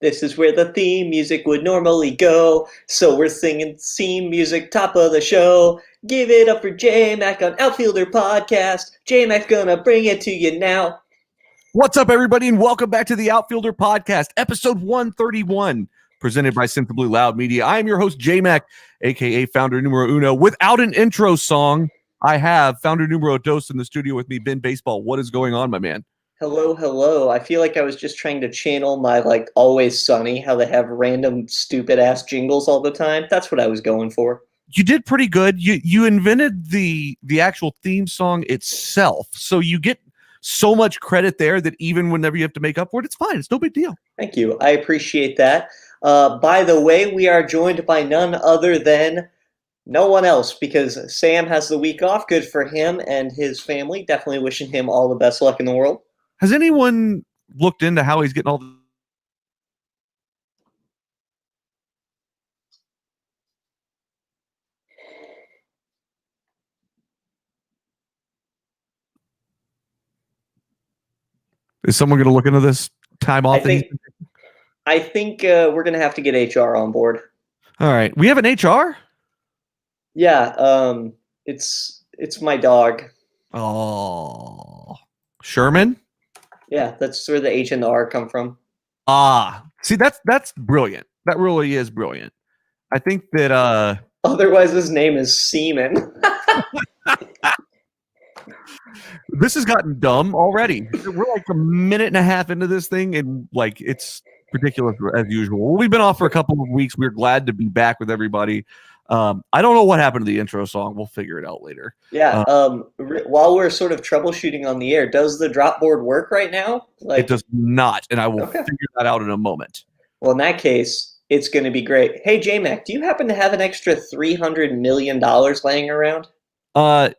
This is where the theme music would normally go. So we're singing theme music top of the show. Give it up for J-Mac on Outfielder Podcast. J-Mac's gonna bring it to you now. What's up, everybody, and welcome back to the Outfielder Podcast, episode 131, presented by Sensibly Loud Media. I am your host, J-Mac, a.k.a. Founder Numero Uno. Without an intro song, I have Founder Numero Dos in the studio with me, Ben Baseball. What is going on, my man? Hello, hello. I feel like I was just trying to channel my, Always Sunny, how they have random stupid-ass jingles all the time. That's what I was going for. You did pretty good. You invented the actual theme song itself, so you get so much credit there that even whenever you have to make up for it, it's fine. It's no big deal. Thank you. I appreciate that. By the way, we are joined by none other than no one else, because Sam has the week off. Good for him and his family. Definitely wishing him all the best luck in the world. Has anyone looked into how he's getting all the... Is someone going to look into this time off? I think we're going to have to get HR on board. All right. We have an HR? Yeah. It's my dog. Oh. Sherman? Yeah, that's where the H and the R come from. See, that's brilliant. That really is brilliant. I think that otherwise his name is Seaman. This has gotten dumb already. We're like a minute and a half into this thing, and it's ridiculous as usual. We've been off for a couple of weeks. We're glad to be back with everybody. I don't know what happened to the intro song. We'll figure it out later. Yeah. While we're sort of troubleshooting on the air, does the drop board work right now? It does not, and I will figure that out in a moment. Well, in that case, it's going to be great. Hey, J-Mac, do you happen to have an extra $300 million laying around? The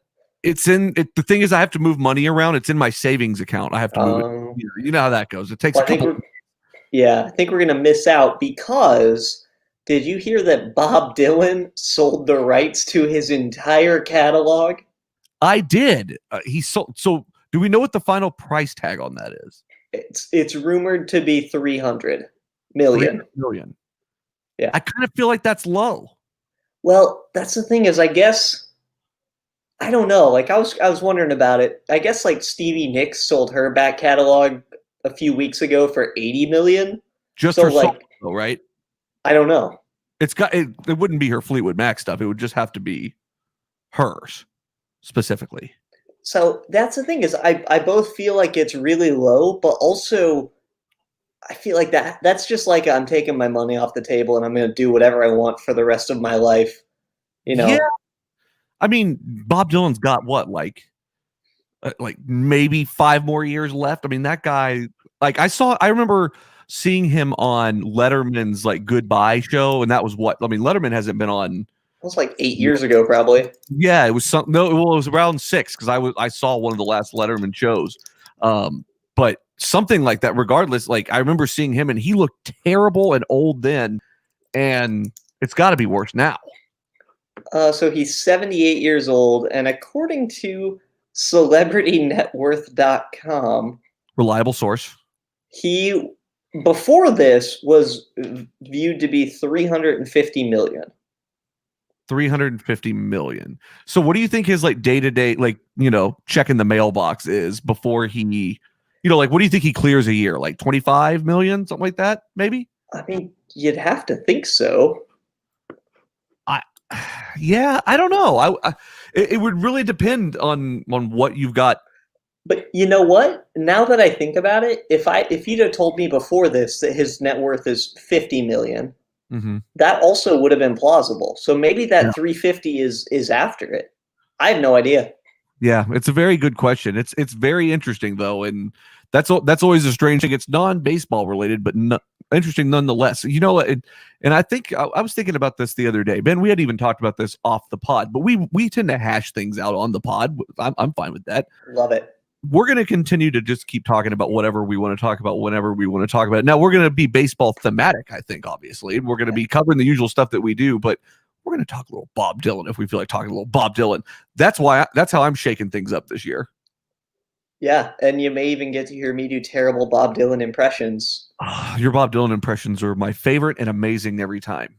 thing is, I have to move money around. It's in my savings account. I have to move it. You know how that goes. It takes a couple. I think we're going to miss out because did you hear that Bob Dylan sold the rights to his entire catalog? I did. He sold. So, do we know what the final price tag on that is? It's rumored to be $300 million. $300 million. Yeah, I kind of feel like that's low. Well, that's the thing is, I guess I don't know. I was wondering about it. I guess Stevie Nicks sold her back catalog a few weeks ago for $80 million. Just for solo, right? I don't know. It wouldn't be her Fleetwood Mac stuff. It would just have to be hers specifically. So that's the thing is I both feel like it's really low, but also I feel like that's just like I'm taking my money off the table and I'm going to do whatever I want for the rest of my life. Yeah. I mean, Bob Dylan's got what, like maybe 5 more years left. I mean, that guy, I remember seeing him on Letterman's goodbye show, and that was Letterman hasn't been on. It was 8 years ago, probably. Yeah, it was it was around 6 because I saw one of the last Letterman shows. But something like that, regardless, I remember seeing him and he looked terrible and old then, and it's got to be worse now. So he's 78 years old, and according to CelebrityNetWorth.com, reliable source, he before this was viewed to be $350 million. $350 million. So what do you think his day-to-day checking the mailbox is before he what do you think he clears a year? 25 million, something like that, maybe? I mean, you'd have to think so. I don't know. It would really depend on what you've got. But you know what? Now that I think about it, if you'd have told me before this that his net worth is $50 million, that also would have been plausible. So maybe that 350 is after it. I have no idea. Yeah, it's a very good question. It's very interesting though, and that's always a strange thing. It's non-baseball related, but interesting nonetheless. And I think I was thinking about this the other day, Ben. We had even talked about this off the pod, but we tend to hash things out on the pod. I'm fine with that. Love it. We're going to continue to just keep talking about whatever we want to talk about whenever we want to talk about it. Now we're going to be baseball thematic, I think. Obviously, we're going to be covering the usual stuff that we do, but we're going to talk a little Bob Dylan if we feel like talking a little Bob Dylan. That's how I'm shaking things up this year. Yeah, and you may even get to hear me do terrible Bob Dylan impressions. Your Bob Dylan impressions are my favorite and amazing every time.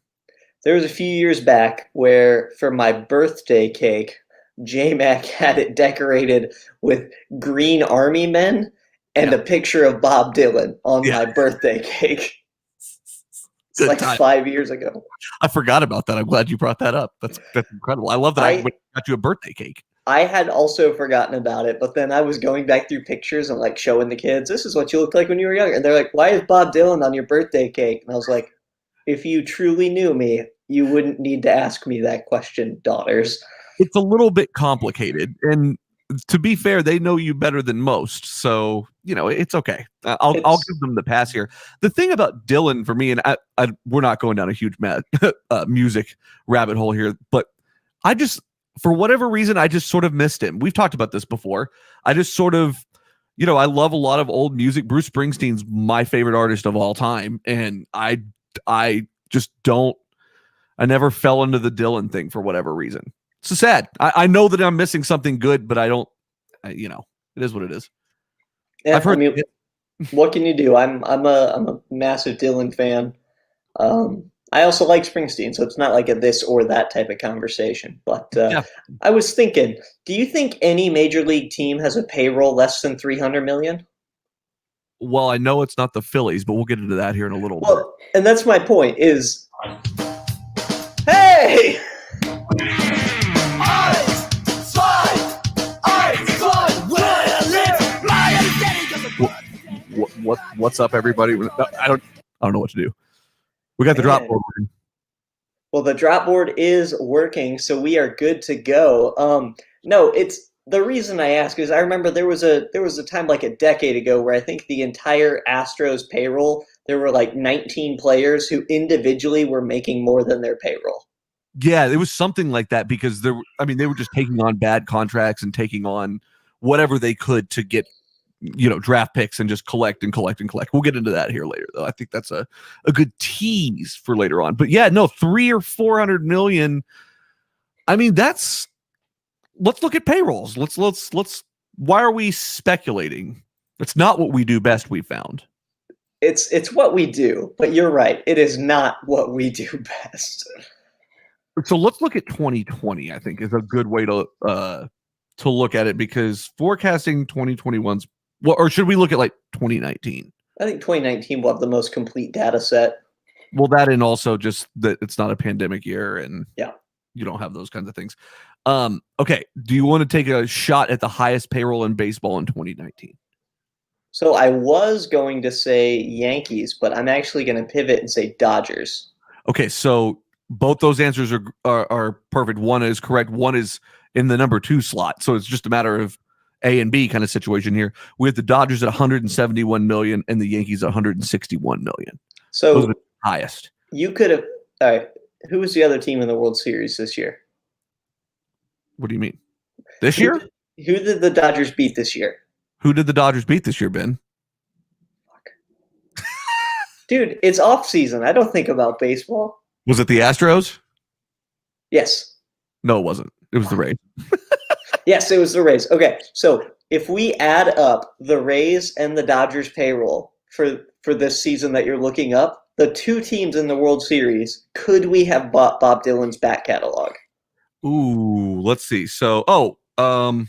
There was a few years back where, for my birthday cake, J-Mac had it decorated with green army men and a picture of Bob Dylan on my birthday cake. It's Good like time. 5 years ago. I forgot about that. I'm glad you brought that up. That's incredible. I love that I got you a birthday cake. I had also forgotten about it, but then I was going back through pictures and like showing the kids, this is what you looked like when you were younger. And they're like, why is Bob Dylan on your birthday cake? And I was like, if you truly knew me, you wouldn't need to ask me that question, daughters. It's a little bit complicated. And to be fair, they know you better than most. So, it's okay. I'll give them the pass here. The thing about Dylan for me, and we're not going down a huge music rabbit hole here, but for whatever reason, I just sort of missed him. We've talked about this before. I just sort of, I love a lot of old music. Bruce Springsteen's my favorite artist of all time. And I just don't, I never fell into the Dylan thing for whatever reason. It's so sad. I know that I'm missing something good, but I don't, it is what it is. Yeah, I've heard. I mean, what can you do? I'm a massive Dylan fan. I also like Springsteen, so it's not like a this or that type of conversation. But I was thinking, do you think any major league team has a payroll less than $300 million? Well, I know it's not the Phillies, but we'll get into that here in a little bit. And that's my point is, hey! What's up, everybody? I don't know what to do. We got the drop board working. Well, the drop board is working, so we are good to go. No, it's the reason I ask is I remember there was a time like a decade ago where I think the entire Astros payroll, there were like 19 players who individually were making more than their payroll. Yeah, it was something like that because they were just taking on bad contracts and taking on whatever they could to get, draft picks and just collect and collect and collect. We'll get into that here later, though. I think that's a good tease for later on. But yeah, no, 300 or 400 million. I mean, let's look at payrolls. Let's. Why are we speculating? It's not what we do best. We found. It's what we do, but you're right. It is not what we do best. So let's look at 2020. I think is a good way to look at it because forecasting 2021's. Well, or should we look at like 2019? I think 2019 will have the most complete data set. Well, that and also just that it's not a pandemic year and you don't have those kinds of things. Okay. Do you want to take a shot at the highest payroll in baseball in 2019? So I was going to say Yankees, but I'm actually going to pivot and say Dodgers. Okay. So both those answers are perfect. One is correct. One is in the number 2 slot. So it's just a matter of A and B kind of situation here. We have the Dodgers at 171 million and the Yankees at 161 million. So those are the highest. You could have. All right. Who was the other team in the World Series this year? What do you mean? This year? Who did the Dodgers beat this year? Who did the Dodgers beat this year, Ben? Fuck. Dude, it's off season. I don't think about baseball. Was it the Astros? Yes. No, it wasn't. It was the Rays. Yes, it was the Rays. Okay, so if we add up the Rays and the Dodgers payroll for this season that you're looking up, the 2 teams in the World Series, could we have bought Bob Dylan's back catalog? Ooh, let's see. So, I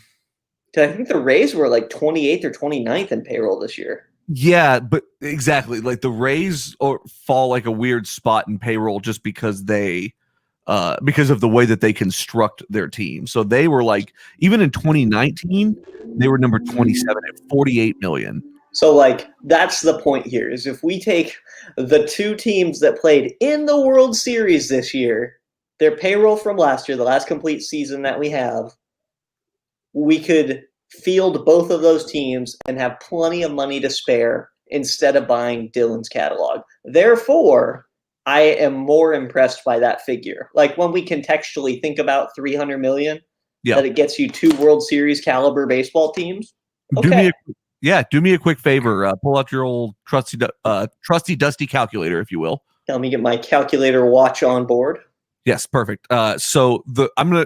think the Rays were like 28th or 29th in payroll this year. Yeah, but exactly. Like the Rays fall like a weird spot in payroll just because because of the way that they construct their team. So they were like, even in 2019, they were number 27 at 48 million. So like, that's the point here is if we take the 2 teams that played in the World Series this year, their payroll from last year, the last complete season that we have, we could field both of those teams and have plenty of money to spare instead of buying Dylan's catalog. Therefore, I am more impressed by that figure. Like when we contextually think about 300 million, that it gets you 2 World Series caliber baseball teams. Okay. Do me a quick favor. Pull out your old trusty dusty calculator, if you will. Let me get my calculator watch on board. Yes, perfect. So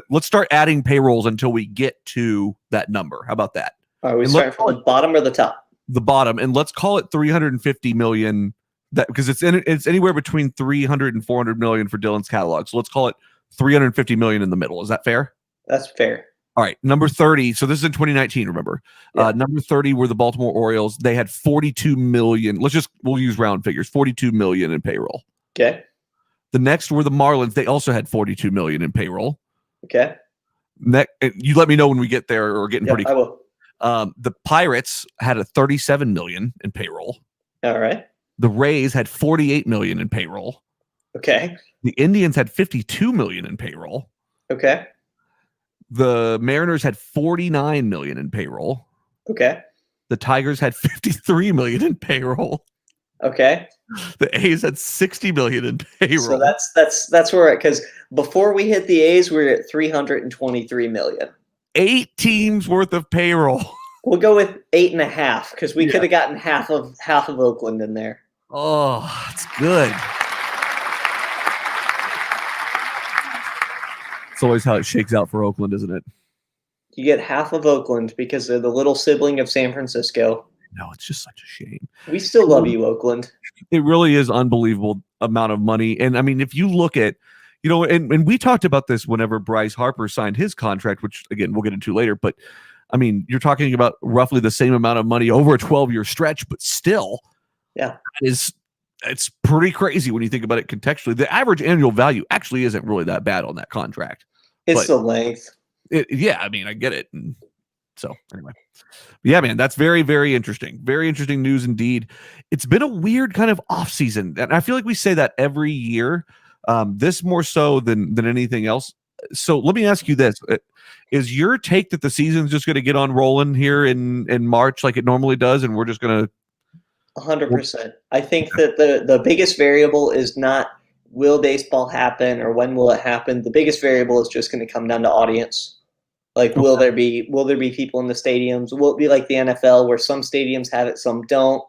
let's start adding payrolls until we get to that number. How about that? Are we starting from the bottom or the top? The bottom, and let's call it 350 million. That because it's anywhere between 300 and 400 million for Dylan's catalog. So let's call it 350 million in the middle. Is that fair? That's fair. All right, number 30. So this is in 2019. Remember, number 30 were the Baltimore Orioles. They had 42 million. We'll use round figures. 42 million in payroll. Okay. The next were the Marlins. They also had 42 million in payroll. Okay. You let me know when we get there, or getting pretty close. I will. The Pirates had a 37 million in payroll. All right. The Rays had 48 million in payroll. Okay. The Indians had 52 million in payroll. Okay. The Mariners had 49 million in payroll. Okay. The Tigers had 53 million in payroll. Okay. The A's had 60 million in payroll. So that's where, because before we hit the A's, we were at 323 million. 8 teams worth of payroll. We'll go with 8.5 because we could have gotten half of Oakland in there. Oh, that's good. It's always how it shakes out for Oakland, isn't it? You get half of Oakland because they're the little sibling of San Francisco. No, it's just such a shame. We still love you, Oakland. It really is unbelievable amount of money. And I mean, if you look at, and we talked about this whenever Bryce Harper signed his contract, which again, we'll get into later, but I mean, you're talking about roughly the same amount of money over a 12-year stretch, but still, it's pretty crazy when you think about it contextually. The average annual value actually isn't really that bad on that contract. It's the length. I mean, I get it. And so anyway, yeah, man, that's very, very interesting. Very interesting news indeed. It's been a weird kind of offseason. And I feel like we say that every year, this more so than anything else. So let me ask you this. Is your take that the season's just going to get on rolling here in March like it normally does, and we're just going to 100%. I think that the biggest variable is not will baseball happen or when will it happen. The biggest variable is just going to come down to audience. Like, will there be people in the stadiums? Will it be like the NFL where some stadiums have it, some don't?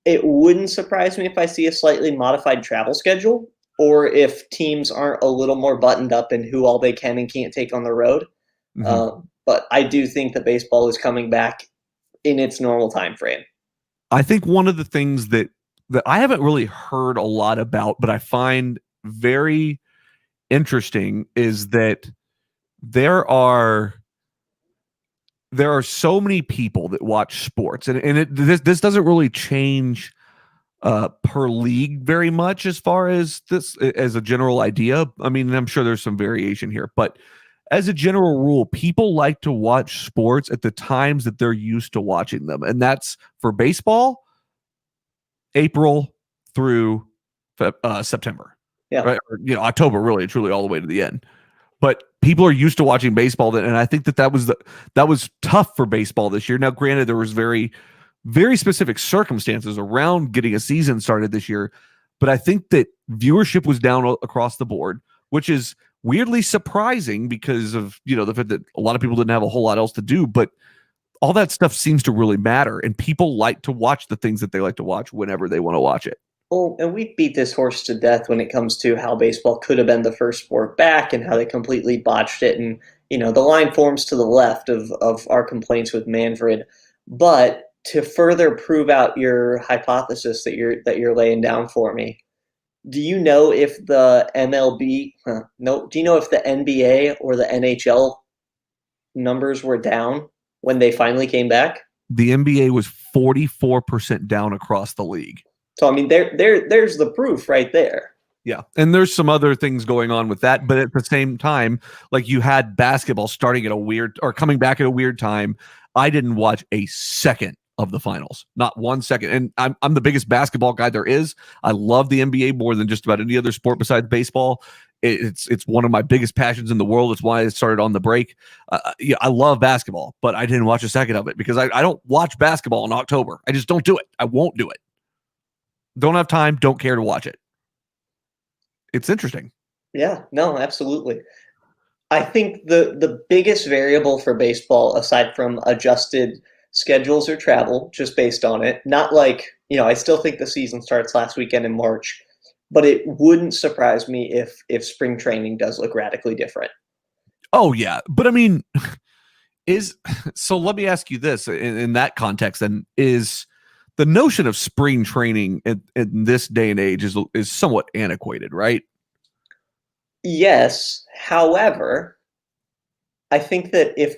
It wouldn't surprise me if I see a slightly modified travel schedule, or if teams aren't a little more buttoned up in who all they can and can't take on the road. Mm-hmm. But I do think that baseball is coming back in its normal time frame. I think one of the things that I haven't really heard a lot about, but I find very interesting is that there are so many people that watch sports, and this doesn't really change per league very much as far as this as a general idea. I mean, I'm sure there's some variation here, but as a general rule, people like to watch sports at the times that they're used to watching them, and that's for baseball, April through September, right? Or, October, really, truly, all the way to the end. But people are used to watching baseball, and I think that was tough for baseball this year. Now, granted, there was very, very specific circumstances around getting a season started this year, but I think that viewership was down across the board, which is weirdly surprising because of the fact that a lot of people didn't have a whole lot else to do. But all that stuff seems to really matter, and people like to watch the things that they like to watch whenever they want to watch it. Well, and we beat this horse to death when it comes to how baseball could have been the first sport back and how they completely botched it. And, the line forms to the left of our complaints with Manfred. But to further prove out your hypothesis that you're laying down for me, do you know if the MLB, do you know if the NBA or the NHL numbers were down when they finally came back? The NBA was 44% down across the league. So, I mean, there's the proof right there. Yeah. And there's some other things going on with that. But at the same time, like, you had basketball starting at coming back at a weird time. I didn't watch a second of the finals, not 1 second. And I'm the biggest basketball guy there is. I love the NBA more than just about any other sport besides baseball. It's one of my biggest passions in the world. It's why I started on the break. I love basketball, but I didn't watch a second of it because I don't watch basketball in October. I just don't do it. I won't do it. Don't have time. Don't care to watch it. It's interesting. Yeah, no, absolutely. I think the biggest variable for baseball, aside from adjusted schedules or travel, just based on it, not like, I still think the season starts last weekend in March, but it wouldn't surprise me if spring training does look radically different. Oh, yeah. But I mean, So let me ask you this in that context, then, is the notion of spring training in this day and age is somewhat antiquated, right? Yes. However, I think that if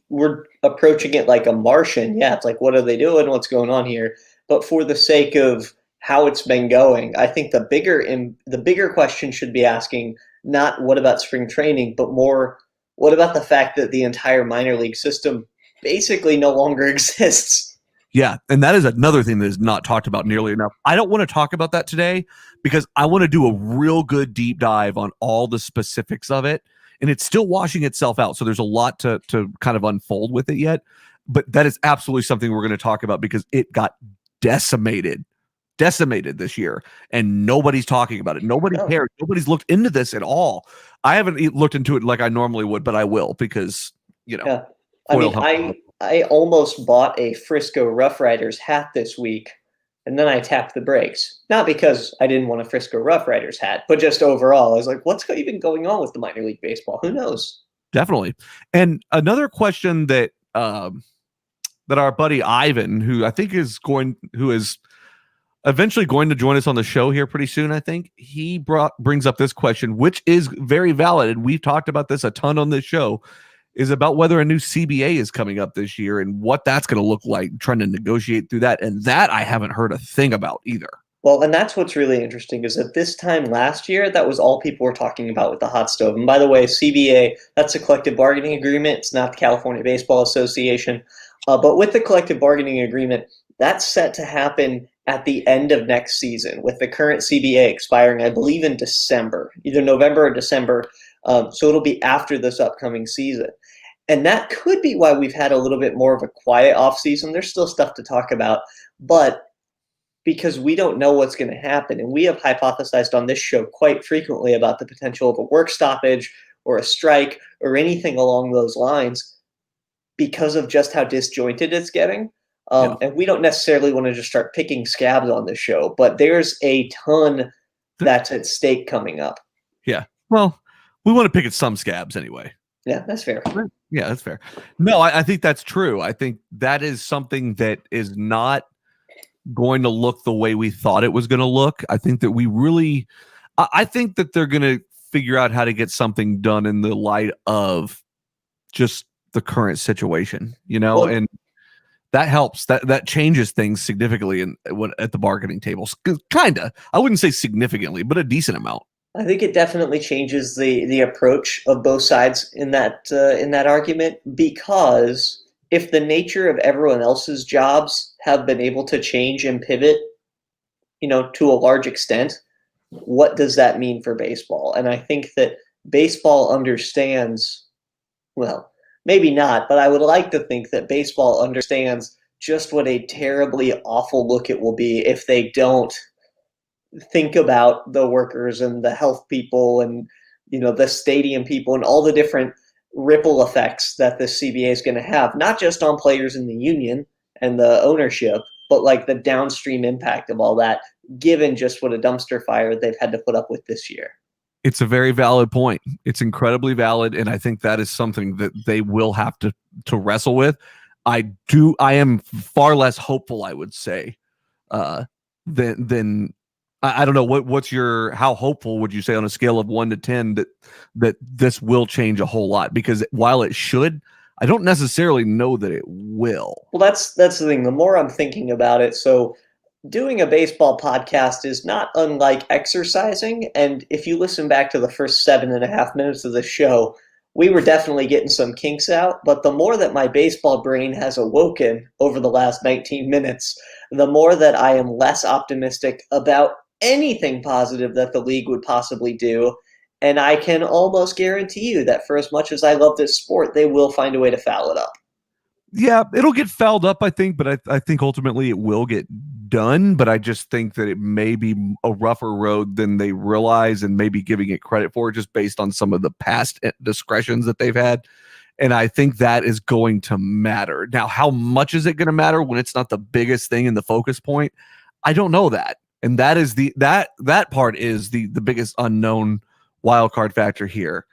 we're approaching it like a Martian, yeah, it's like, what are they doing? What's going on here? But for the sake of how it's been going, I think the bigger question should be asking not what about spring training, but more what about the fact that the entire minor league system basically no longer exists. Yeah, and that is another thing that is not talked about nearly enough. I don't want to talk about that today because I want to do a real good deep dive on all the specifics of it, and it's still washing itself out. So there's a lot to kind of unfold with it yet, but that is absolutely something we're going to talk about because it got decimated this year, and nobody's talking about it. Nobody cares. Nobody's looked into this at all. I haven't looked into it like I normally would, but I will because Yeah. I mean, I almost bought a Frisco Rough Riders hat this week, and then I tapped the brakes. Not because I didn't want a Frisco Rough Riders hat, but just overall, I was like, what's even going on with the minor league baseball? Who knows? Definitely. And another question that that our buddy Ivan, who is eventually going to join us on the show here pretty soon, I think, he brings up this question, which is very valid, and we've talked about this a ton on this show, is about whether a new CBA is coming up this year and what that's going to look like, trying to negotiate through that. And that I haven't heard a thing about either. Well, and that's what's really interesting is that this time last year, that was all people were talking about with the hot stove. And by the way, CBA, that's a collective bargaining agreement. It's not the California Baseball Association. But with the collective bargaining agreement, that's set to happen at the end of next season, with the current CBA expiring, I believe, in December, either November or December. So it'll be after this upcoming season. And that could be why we've had a little bit more of a quiet offseason. There's still stuff to talk about, but because we don't know what's going to happen. And we have hypothesized on this show quite frequently about the potential of a work stoppage or a strike or anything along those lines because of just how disjointed it's getting. And we don't necessarily want to just start picking scabs on this show, but there's a ton that's at stake coming up. Yeah. Well, we want to pick at some scabs anyway. Yeah, that's fair. Yeah, that's fair. No, I think that's true. I think that is something that is not going to look the way we thought it was going to look. I think that I think that they're going to figure out how to get something done in the light of just the current situation, and that helps. That changes things significantly at the bargaining tables. Kinda. I wouldn't say significantly, but a decent amount. I think it definitely changes the approach of both sides in that argument, because if the nature of everyone else's jobs have been able to change and pivot, to a large extent, what does that mean for baseball? And I think that baseball understands, well, maybe not, but I would like to think that baseball understands just what a terribly awful look it will be if they don't think about the workers and the health people and the stadium people and all the different ripple effects that the CBA is going to have, not just on players in the union and the ownership, but like the downstream impact of all that, given just what a dumpster fire they've had to put up with this year. It's a very valid point. It's incredibly valid, and I think that is something that they will have to wrestle with. I am far less hopeful, I would say, than I don't know how hopeful would you say on a scale of 1 to 10 that this will change a whole lot? Because while it should, I don't necessarily know that it will. Well, that's the thing. The more I'm thinking about it, so doing a baseball podcast is not unlike exercising. And if you listen back to the first 7.5 minutes of the show, we were definitely getting some kinks out. But the more that my baseball brain has awoken over the last 19 minutes, the more that I am less optimistic about anything positive that the league would possibly do. And I can almost guarantee you that for as much as I love this sport, they will find a way to foul it up. Yeah, it'll get fouled up, I think, but I think ultimately it will get done. But I just think that it may be a rougher road than they realize, and maybe giving it credit for, just based on some of the past discretions that they've had. And I think that is going to matter. Now, how much is it going to matter when it's not the biggest thing in the focus point? I don't know that. And that is that part is the biggest unknown wild card factor here.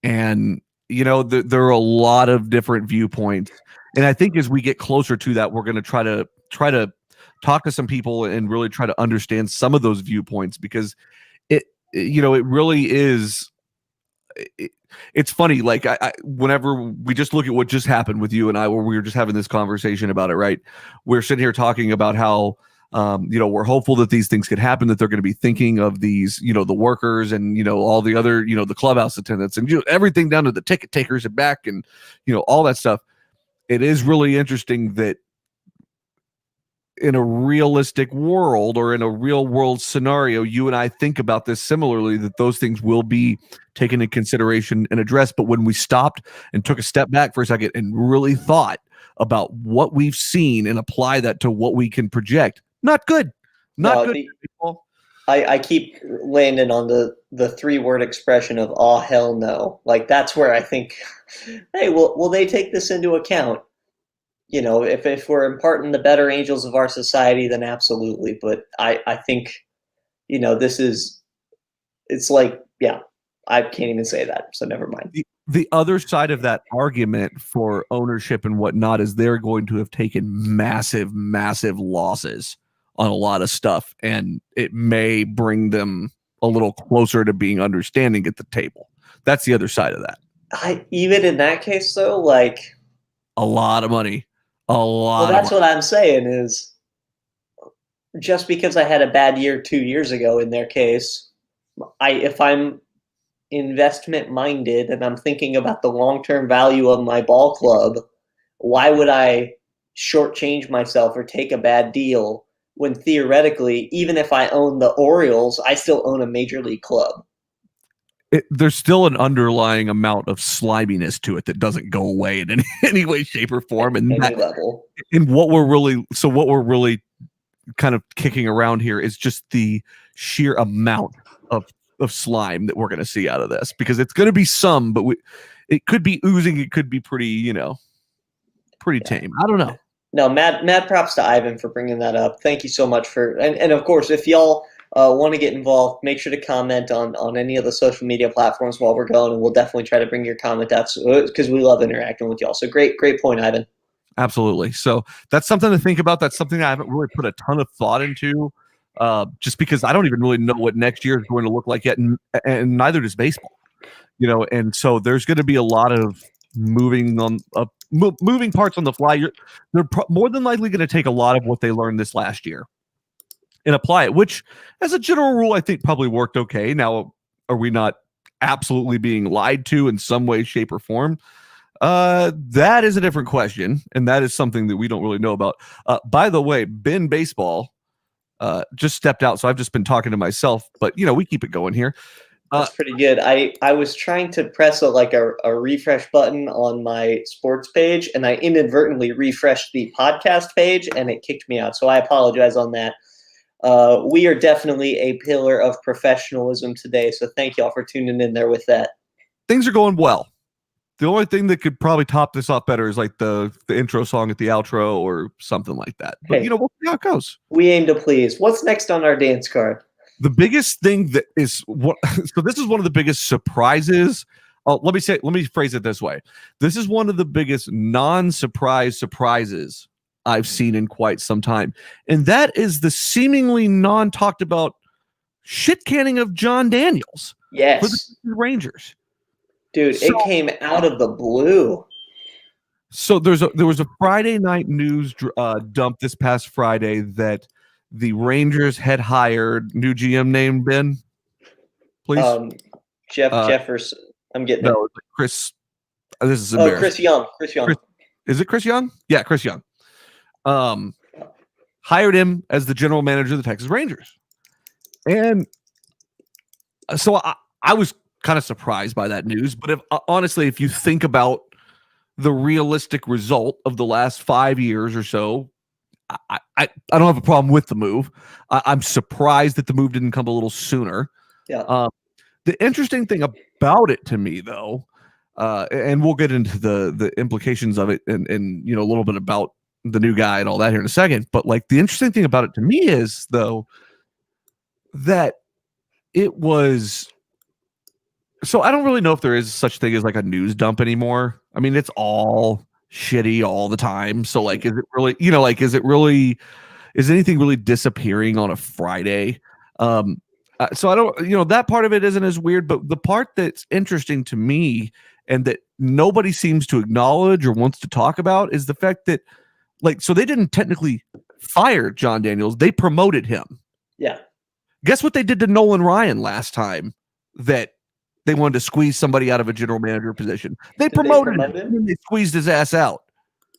And there are a lot of different viewpoints, and I think as we get closer to that, we're going to try to talk to some people and really try to understand some of those viewpoints, because it really is. It's funny, like whenever we just look at what just happened with you and I, where we were just having this conversation about it, right? We're sitting here talking about how we're hopeful that these things could happen, that they're going to be thinking of these, the workers and all the other, the clubhouse attendants and everything down to the ticket takers and back and all that stuff. It is really interesting that in a realistic world or in a real world scenario, you and I think about this similarly, that those things will be taken into consideration and addressed. But when we stopped and took a step back for a second and really thought about what we've seen and apply that to what we can project, not good. Good. I keep landing on the 3-word expression of "oh hell no." Like, that's where I think, hey, will they take this into account? If we're imparting the better angels of our society, then absolutely. But I think, it's like, yeah, I can't even say that. So never mind. The other side of that argument for ownership and whatnot is they're going to have taken massive, massive losses on a lot of stuff. And it may bring them a little closer to being understanding at the table. That's the other side of that. Even in that case, though, like, a lot of money. Well, that's what I'm saying is, just because I had a bad year 2 years ago in their case, if I'm investment minded and I'm thinking about the long-term value of my ball club, why would I shortchange myself or take a bad deal when theoretically, even if I own the Orioles, I still own a major league club? There's still an underlying amount of sliminess to it that doesn't go away in any way, shape, or form. And any level. And what we're really kind of kicking around here is just the sheer amount of slime that we're going to see out of this, because it's going to be some, but it could be oozing. It could be pretty, pretty tame. I don't know. No, mad props to Ivan for bringing that up. Thank you so much and of course, if y'all want to get involved, make sure to comment on any of the social media platforms while we're going, and we'll definitely try to bring your comment out because we love interacting with y'all. So great point, Ivan. Absolutely. So that's something to think about. That's something I haven't really put a ton of thought into, just because I don't even really know what next year is going to look like yet, and neither does baseball. And so there's going to be a lot of moving parts on the fly. They're more than likely going to take a lot of what they learned this last year and apply it, which as a general rule, I think probably worked okay. Now, are we not absolutely being lied to in some way, shape, or form? That is a different question, and that is something that we don't really know about. By the way, Ben Baseball just stepped out, so I've just been talking to myself, but we keep it going here. That's pretty good. I was trying to press a refresh button on my sports page, and I inadvertently refreshed the podcast page, and it kicked me out. So I apologize on that. We are definitely a pillar of professionalism today, so thank y'all for tuning in there with that. Things are going well. The only thing that could probably top this off better is like the intro song at the outro or something like that. But we'll see how it goes. We aim to please. What's next on our dance card? The biggest thing that is so this is one of the biggest surprises. Let me phrase it this way. This is one of the biggest non-surprise surprises I've seen in quite some time. And that is the seemingly non-talked about shit canning of John Daniels. Yes. For the Rangers. Dude, it came out of the blue. So there was a Friday night news dump this past Friday that the Rangers had hired new GM name, Ben, please. Jefferson. I'm getting it. Chris. This is embarrassing. Chris Young. Is it Chris Young? Yeah, Chris Young. Hired him as the general manager of the Texas Rangers, and so I was kind of surprised by that news. But honestly, if you think about the realistic result of the last 5 years or so, I don't have a problem with the move. I'm surprised that the move didn't come a little sooner. Yeah. The interesting thing about it to me, though, and we'll get into the implications of it and a little bit about the new guy and all that here in a second. But like the interesting thing about it to me is, though, that it was So I don't really know if there is such thing as like a news dump anymore. I mean, it's all shitty all the time. So like, is it really, like, is anything really disappearing on a Friday? So I don't, that part of it isn't as weird, but the part that's interesting to me and that nobody seems to acknowledge or wants to talk about is the fact that, like, so they didn't technically fire John Daniels, they promoted him. Yeah. Guess what they did to Nolan Ryan last time that they wanted to squeeze somebody out of a general manager position? They promoted him and they squeezed his ass out.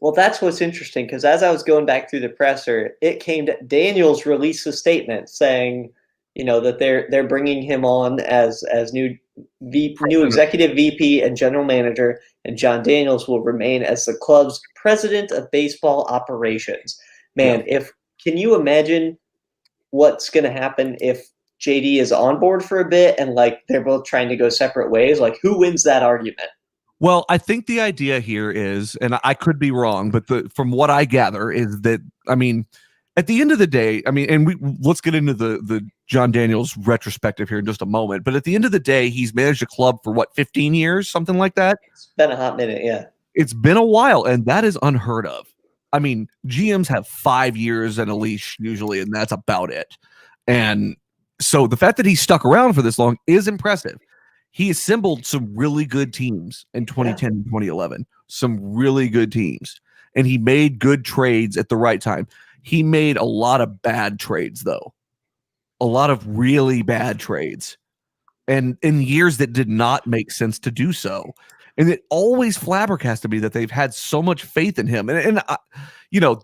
Well, that's what's interesting, because as I was going back through the presser, it came to Daniels released a statement saying, that they're bringing him on as new executive VP and general manager, and John Daniels will remain as the club's president of baseball operations. Man, can you imagine what's going to happen if JD is on board for a bit and like they're both trying to go separate ways? Like, who wins that argument? Well, I think the idea here is, and I could be wrong, but from what I gather is that, I mean, at the end of the day, I mean, and let's get into the John Daniels retrospective here in just a moment. But at the end of the day, he's managed a club for what, 15 years, something like that? It's been a hot minute, yeah. It's been a while, and that is unheard of. I mean, GMs have 5 years and a leash usually, and that's about it. And so the fact that he stuck around for this long is impressive. He assembled some really good teams in 2010 and 2011, some really good teams, and he made good trades at the right time. He made a lot of bad trades, though, a lot of really bad trades, and in years that did not make sense to do so. And it always flabbergasted me that they've had so much faith in him. And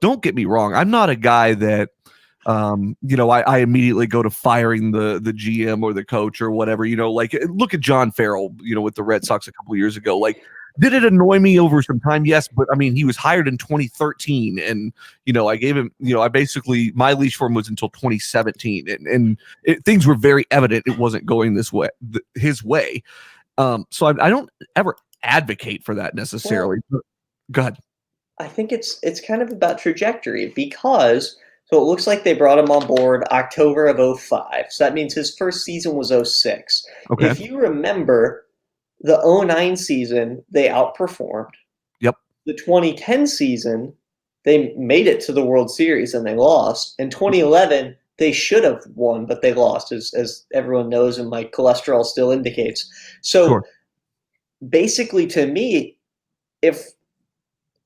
don't get me wrong, I'm not a guy that I immediately go to firing the GM or the coach or whatever, like look at John Farrell, with the Red Sox a couple of years ago. Like, did it annoy me over some time? Yes. But I mean, he was hired in 2013 and, I gave him, I basically, my leash for him was until 2017 and things were very evident. It wasn't going this way, his way. So I don't ever advocate for that necessarily. Well, go ahead. I think it's kind of about trajectory because so it looks like they brought him on board October of 2005. So that means his first season was 2006. Okay. If you remember, the 2009 season, they outperformed. Yep. The 2010 season, they made it to the World Series and they lost. In 2011, they should have won, but they lost, as everyone knows, and my cholesterol still indicates. So sure. Basically, to me, if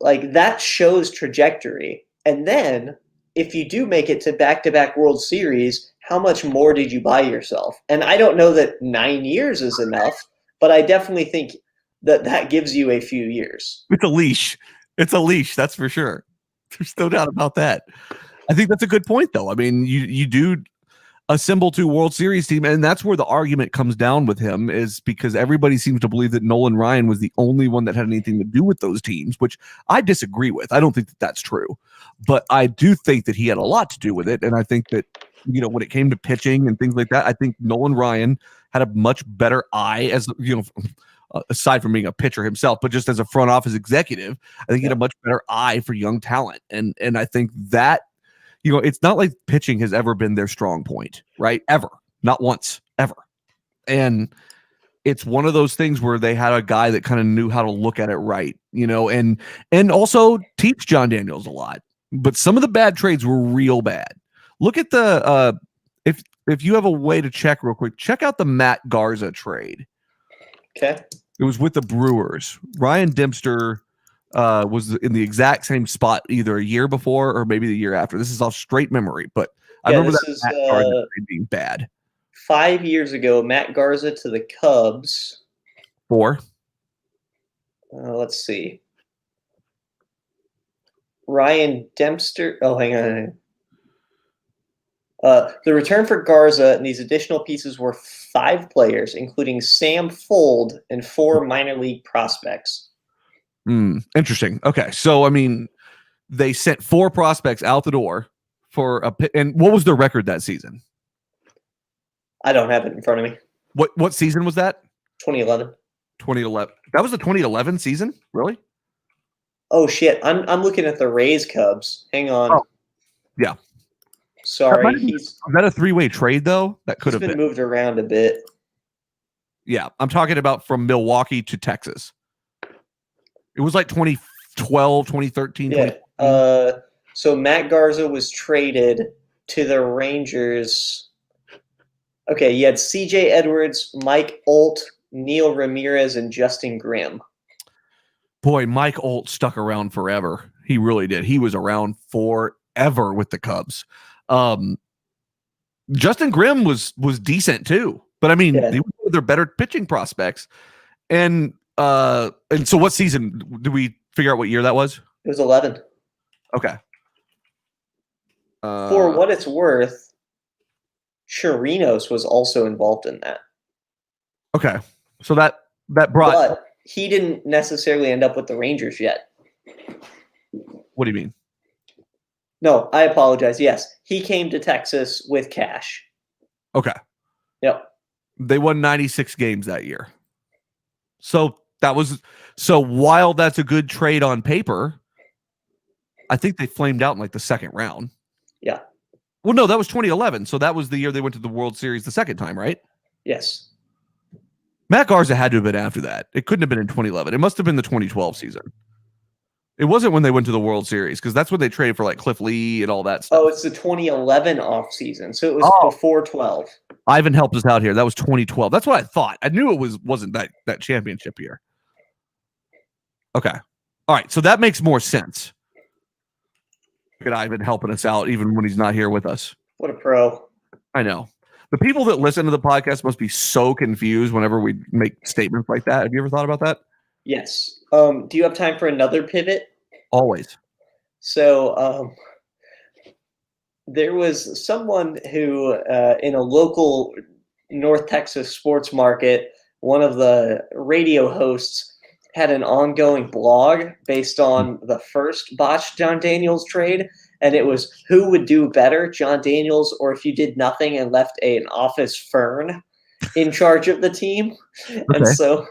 like that shows trajectory, and then if you do make it to back-to-back World Series, how much more did you buy yourself? And I don't know that 9 years is enough, but I definitely think that gives you a few years. It's a leash. It's a leash, that's for sure. There's no doubt about that. I think that's a good point, though. I mean, you do assemble 2 World Series team, and that's where the argument comes down with him, is because everybody seems to believe that Nolan Ryan was the only one that had anything to do with those teams, which I disagree with. I don't think that that's true, but I do think that he had a lot to do with it. And I think that, when it came to pitching and things like that, I think Nolan Ryan had a much better eye as, aside from being a pitcher himself, but just as a front office executive, I think he had a much better eye for young talent. And I think that, it's not like pitching has ever been their strong point, right? Ever. Not once, ever. And it's one of those things where they had a guy that kind of knew how to look at it right, and also teach John Daniels a lot. But some of the bad trades were real bad. Look at the if you have a way to check real quick, check out the Matt Garza trade. Okay. It was with the Brewers. Ryan Dempster was in the exact same spot either a year before or maybe the year after. This is off straight memory, but I remember that Matt Garza being bad. 5 years ago, Matt Garza to the Cubs. 4. Let's see. Ryan Dempster. Oh, hang on. The return for Garza and these additional pieces were 5 players, including Sam Fold and 4 minor league prospects. Interesting. Okay. So, I mean, they sent 4 prospects out the door for and what was their record that season? I don't have it in front of me. What season was that? 2011. 2011. That was the 2011 season? Really? Oh shit. I'm looking at the Rays Cubs. Hang on. Oh. Yeah. Sorry. Was that a 3-way trade though? That could have been moved around a bit. Yeah, I'm talking about from Milwaukee to Texas. It was like 2012, 2013, Yeah. 2014. So Matt Garza was traded to the Rangers. Okay, you had C.J. Edwards, Mike Olt, Neil Ramirez, and Justin Grimm. Boy, Mike Olt stuck around forever. He really did. He was around forever with the Cubs. Justin Grimm was decent too, but I mean, he was one of their better pitching prospects. And so what season did we figure out what year that was? It was 11. Okay. For what it's worth, Chirinos was also involved in that. Okay. So that brought. But he didn't necessarily end up with the Rangers yet. What do you mean? No, I apologize. Yes, he came to Texas with cash. Okay. Yep. They won 96 games that year. So while that's a good trade on paper, I think they flamed out in like the second round. Yeah. Well, no, that was 2011. So that was the year they went to the World Series the second time, right? Yes. Matt Garza had to have been after that. It couldn't have been in 2011. It must have been the 2012 season. It wasn't when they went to the World Series because that's when they traded for like Cliff Lee and all that stuff. Oh, it's the 2011 offseason. So it was before 12. Ivan helped us out here. That was 2012. That's what I thought. I knew it wasn't that championship year. Okay. All right. So that makes more sense. Look at Ivan helping us out even when he's not here with us. What a pro. I know. The people that listen to the podcast must be so confused whenever we make statements like that. Have you ever thought about that? Yes. Do you have time for another pivot? Always. So there was someone who in a local North Texas sports market, one of the radio hosts had an ongoing blog based on the first botched John Daniels trade. And it was who would do better, John Daniels, or if you did nothing and left an office fern in charge of the team. Okay. And so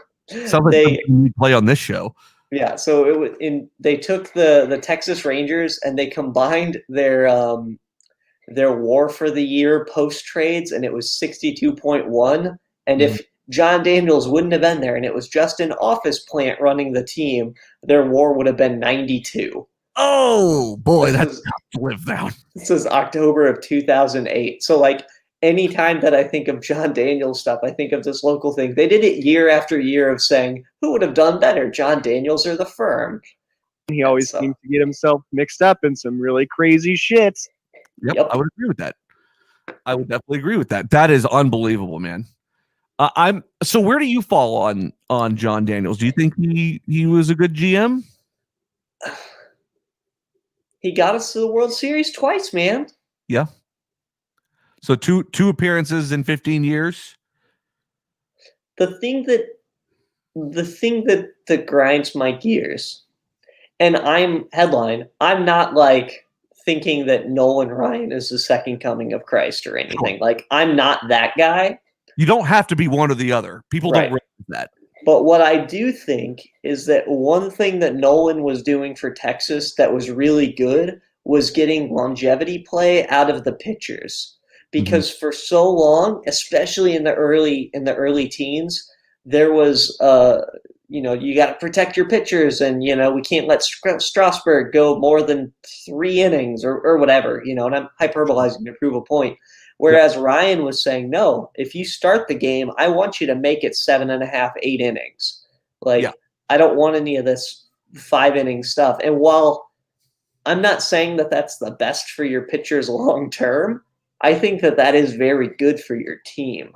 they play on this show. Yeah, so they took the Texas Rangers and they combined their WAR for the year post trades, and it was 62.1. And if John Daniels wouldn't have been there, and it was just an office plant running the team, their WAR would have been 92. Oh boy, that's tough to live down. This is October of 2008. So like anytime that I think of John Daniels stuff, I think of this local thing. They did it year after year of saying, who would have done better, John Daniels or the firm? He always seems to get himself mixed up in some really crazy shit. Yep, I would agree with that. I would definitely agree with that. That is unbelievable, man. So where do you fall on John Daniels? Do you think he was a good GM? He got us to the World Series twice, man. Yeah. So two appearances in 15 years. The thing that grinds my gears, and I'm not like thinking that Nolan Ryan is the second coming of Christ or anything. Sure. Like I'm not that guy. You don't have to be one or the other. People don't realize that. But what I do think is that one thing that Nolan was doing for Texas that was really good was getting longevity play out of the pitchers. Because for so long, especially in the early teens, there was you got to protect your pitchers, and we can't let Strasburg go more than 3 innings or whatever, and I'm hyperbolizing to prove a point. Whereas Ryan was saying, no, if you start the game, I want you to make it 7.5, 8 innings. I don't want any of this 5-inning stuff. And while I'm not saying that that's the best for your pitchers long term, I think that is very good for your team.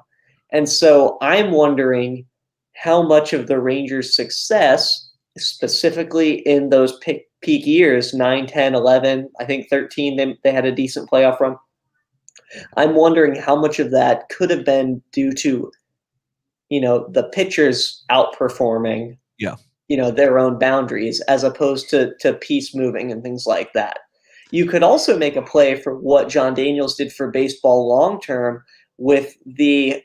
And so I'm wondering how much of the Rangers' success, specifically in those peak years, 9, 10, 11, I think 13, they had a decent playoff run. I'm wondering how much of that could have been due to, the pitchers outperforming, their own boundaries as opposed to piece moving and things like that. You could also make a play for what John Daniels did for baseball long term with the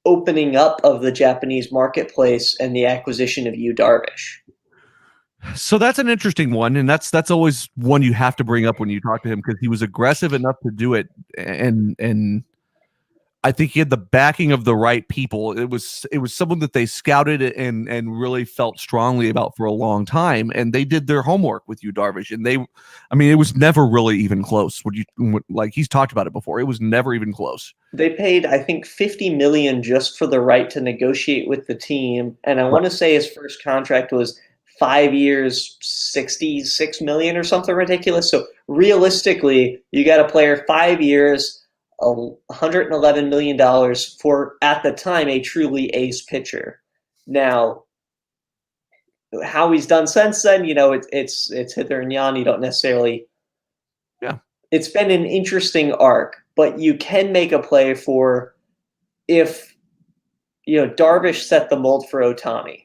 opening up of the Japanese marketplace and the acquisition of Yu Darvish. So that's an interesting one, and that's always one you have to bring up when you talk to him because he was aggressive enough to do it, and I think he had the backing of the right people. It was someone that they scouted and really felt strongly about for a long time, and they did their homework with you, Darvish. And it was never really even close. Like he's talked about it before, it was never even close. They paid, I think, $50 million just for the right to negotiate with the team, and I want to say his first contract was 5 years, $66 million or something ridiculous. So realistically, you got a player 5 years. $111 million for, at the time, a truly ace pitcher. Now, how he's done since then, it's hither and yon. You don't necessarily. Yeah. It's been an interesting arc, but you can make a play for if Darvish set the mold for Ohtani.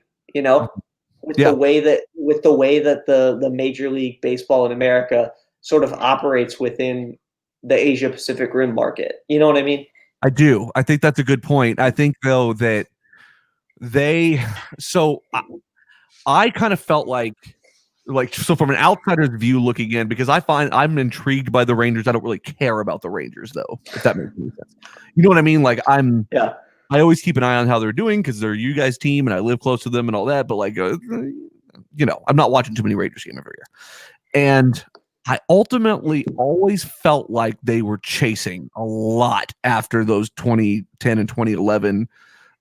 With the way that the Major League Baseball in America sort of operates within the Asia Pacific Rim market. You know what I mean? I do. I think that's a good point. I think though that I kind of felt like so from an outsider's view looking in, because I'm intrigued by the Rangers. I don't really care about the Rangers though, if that makes any sense. You know what I mean? Like I always keep an eye on how they're doing because they're you guys' team and I live close to them and all that. But I'm not watching too many Rangers games every year. And I ultimately always felt like they were chasing a lot after those 2010 and 2011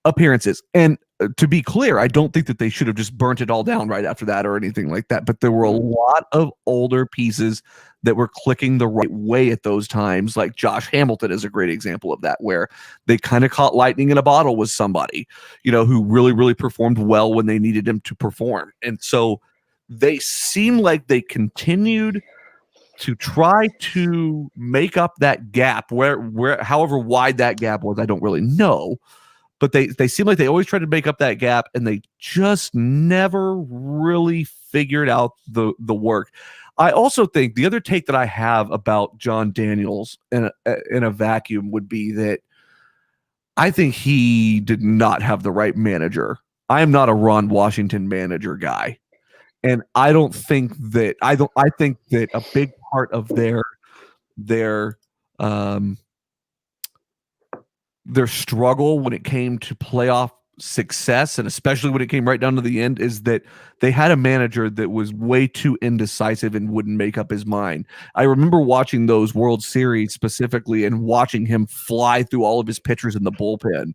appearances. And to be clear, I don't think that they should have just burnt it all down right after that or anything like that. But there were a lot of older pieces that were clicking the right way at those times. Like Josh Hamilton is a great example of that, where they kind of caught lightning in a bottle with somebody, who really, really performed well when they needed him to perform. And so they seem like they continued to try to make up that gap where however wide that gap was, I don't really know, but they seem like they always try to make up that gap and they just never really figured out the work. I also think the other take that I have about John Daniels in a vacuum would be that I think he did not have the right manager. I am not a Ron Washington manager guy. And I think that a big part of their struggle when it came to playoff success, and especially when it came right down to the end, is that they had a manager that was way too indecisive and wouldn't make up his mind. I remember watching those World Series specifically and watching him fly through all of his pitchers in the bullpen.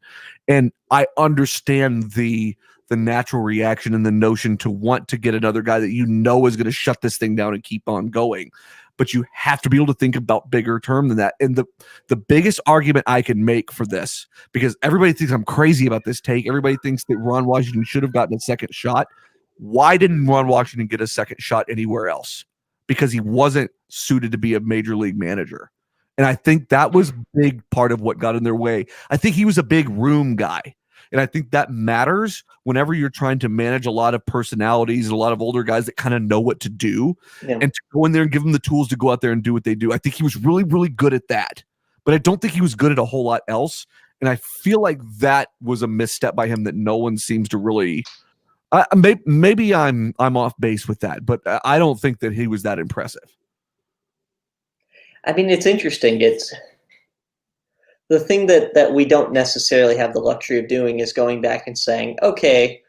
And I understand the natural reaction and the notion to want to get another guy that is going to shut this thing down and keep on going. But you have to be able to think about bigger term than that. And the biggest argument I can make for this, because everybody thinks I'm crazy about this take. Everybody thinks that Ron Washington should have gotten a second shot. Why didn't Ron Washington get a second shot anywhere else? Because he wasn't suited to be a major league manager. And I think that was a big part of what got in their way. I think he was a big room guy. And I think that matters whenever you're trying to manage a lot of personalities and a lot of older guys that kind of know what to do, and to go in there and give them the tools to go out there and do what they do. I think he was really, really good at that, but I don't think he was good at a whole lot else. And I feel like that was a misstep by him that no one seems to really. Maybe I'm off base with that, but I don't think that he was that impressive. I mean, it's interesting. It's the thing that we don't necessarily have the luxury of doing is going back and saying, okay,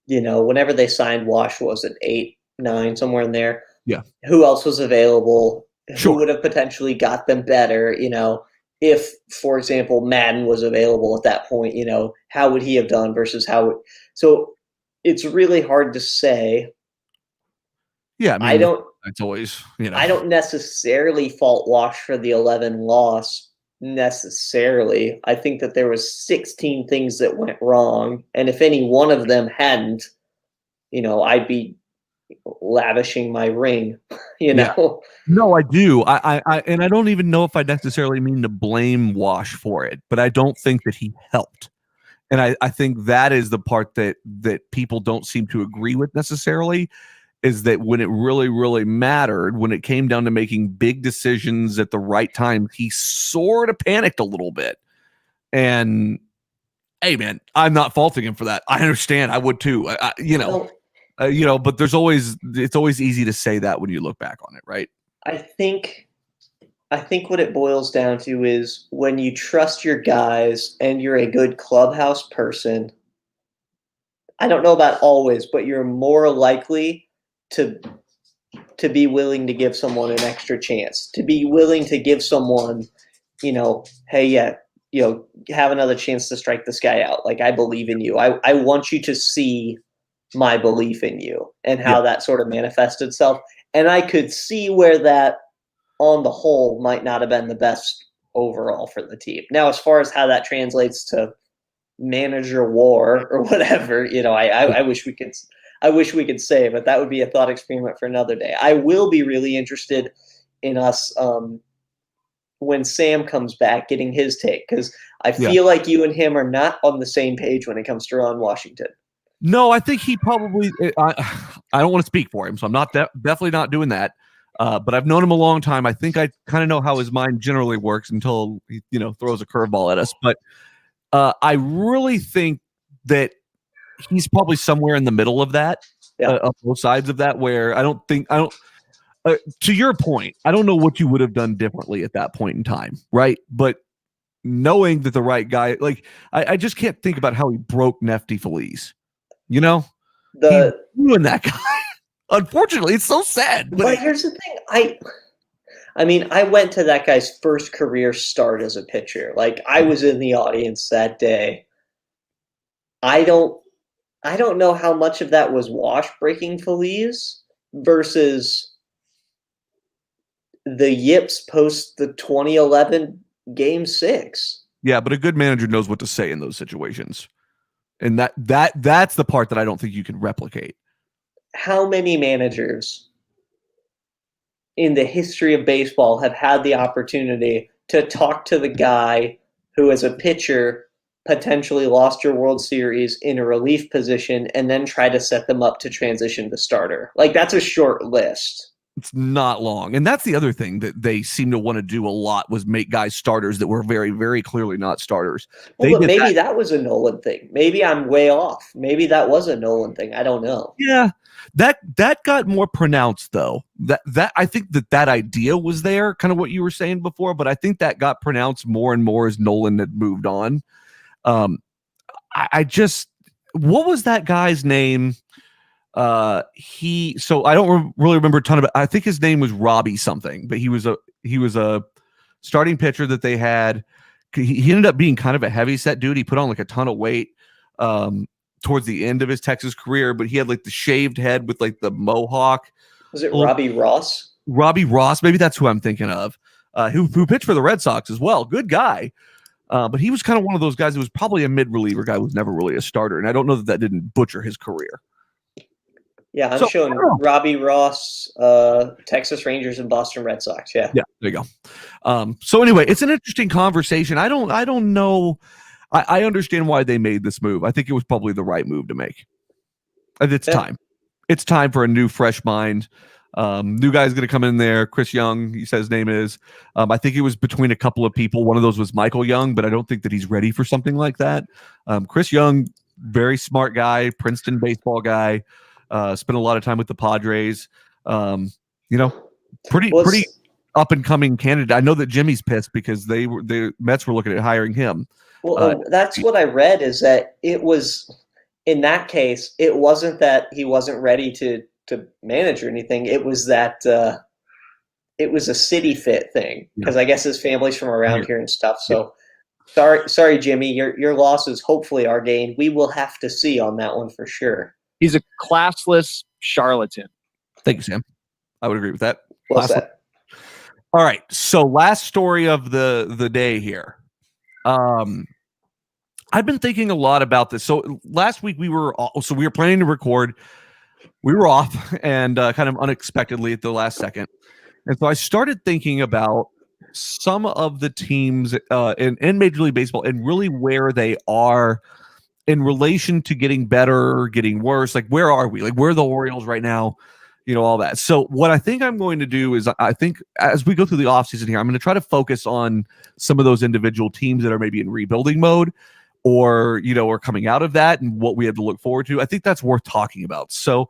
whenever they signed Wash, what was it, 8, 9, somewhere in there? Yeah. Who else was available? Sure. Who would have potentially got them better? If, for example, Madden was available at that point, how would he have done versus so it's really hard to say. Yeah. I mean, it's always, I don't necessarily fault Wash for the 11 loss. Necessarily, I think that there was 16 things that went wrong, and if any one of them hadn't, I'd be lavishing my ring. Yeah. No, I do. And I don't even know if I necessarily mean to blame Wash for it, but I don't think that he helped. And I think that is the part that people don't seem to agree with necessarily, is that when it really, really mattered, when it came down to making big decisions at the right time, he sort of panicked a little bit. And hey, man, I'm not faulting him for that. I understand. I would too. But it's always easy to say that when you look back on it, right? I think I think what it boils down to is when you trust your guys and you're a good clubhouse person, I don't know about always, but you're more likely to be willing to give someone an extra chance, to be willing to give someone, hey, yeah, have another chance to strike this guy out. Like, I believe in you. I want you to see my belief in you and how that sort of manifests itself. And I could see where that, on the whole, might not have been the best overall for the team. Now, as far as how that translates to manager war or whatever, I wish we could say, but that would be a thought experiment for another day. I will be really interested in us when Sam comes back getting his take, because I feel like you and him are not on the same page when it comes to Ron Washington. No, I think he probably. I don't want to speak for him, so I'm not definitely not doing that. But I've known him a long time. I think I kind of know how his mind generally works until he, throws a curveball at us. But I really think that he's probably somewhere in the middle of that, of both sides of that, where I don't. To your point, I don't know what you would have done differently at that point in time, right? But knowing that the right guy, like I just can't think about how he broke Nefty Phillies. He ruined that guy. Unfortunately, it's so sad. But here's the thing. I went to that guy's first career start as a pitcher. Like, I was in the audience that day. I don't know how much of that was Wash breaking Phillies versus the yips post the 2011 Game 6. Yeah, but a good manager knows what to say in those situations. And that's the part that I don't think you can replicate. How many managers in the history of baseball have had the opportunity to talk to the guy who, as a pitcher, potentially lost your World Series in a relief position and then try to set them up to transition to starter? Like, that's a short list. It's not long. And that's the other thing that they seem to want to do a lot, was make guys starters that were very, very clearly not starters. Well, but maybe that was a Nolan thing. Maybe I'm way off. Maybe that was a Nolan thing. I don't know. Yeah. That got more pronounced, though. That I think that idea was there, kind of what you were saying before, but I think that got pronounced more and more as Nolan had moved on. What was that guy's name? So I don't really remember a ton of it. I think his name was Robbie something, but he was a starting pitcher that they had. He ended up being kind of a heavy set dude. He put on like a ton of weight towards the end of his Texas career, but he had like the shaved head with like the mohawk. Was it Robbie Ross? Robbie Ross, maybe that's who I'm thinking of. Who pitched for the Red Sox as well. Good guy. But he was kind of one of those guys who was probably a mid-reliever guy, was never really a starter. And I don't know that didn't butcher his career. Yeah, I'm showing Robbie Ross, Texas Rangers and Boston Red Sox. Yeah, there you go. So anyway, it's an interesting conversation. I don't know. I understand why they made this move. I think it was probably the right move to make. It's time. It's time for a new, fresh mind. New guy's going to come in there. Chris Young, he says his name is. I think it was between a couple of people. One of those was Michael Young, but I don't think that he's ready for something like that. Chris Young, very smart guy, Princeton baseball guy. Spent a lot of time with the Padres. Pretty up and coming candidate. I know that Jimmy's pissed because the Mets were looking at hiring him. Well, that's what I read, is that it was, in that case, it wasn't that he wasn't ready to manage or anything. It was that it was a city fit thing, because I guess his family's from around here and stuff. So sorry, Jimmy, your loss is hopefully our gain. We will have to see on that one for sure. He's a classless charlatan. Thank you, Sam. I would agree with that. Well said. All right. So last story of the day here. I've been thinking a lot about this. So last week we were planning to record. We were off and kind of unexpectedly at the last second. And so I started thinking about some of the teams in Major League Baseball and really where they are in relation to getting better or getting worse. Like, where are we? Like, where are the Orioles right now? All that. So what I think I'm going to do is, I think as we go through the offseason here, I'm going to try to focus on some of those individual teams that are maybe in rebuilding mode or coming out of that and what we have to look forward to. I think that's worth talking about. So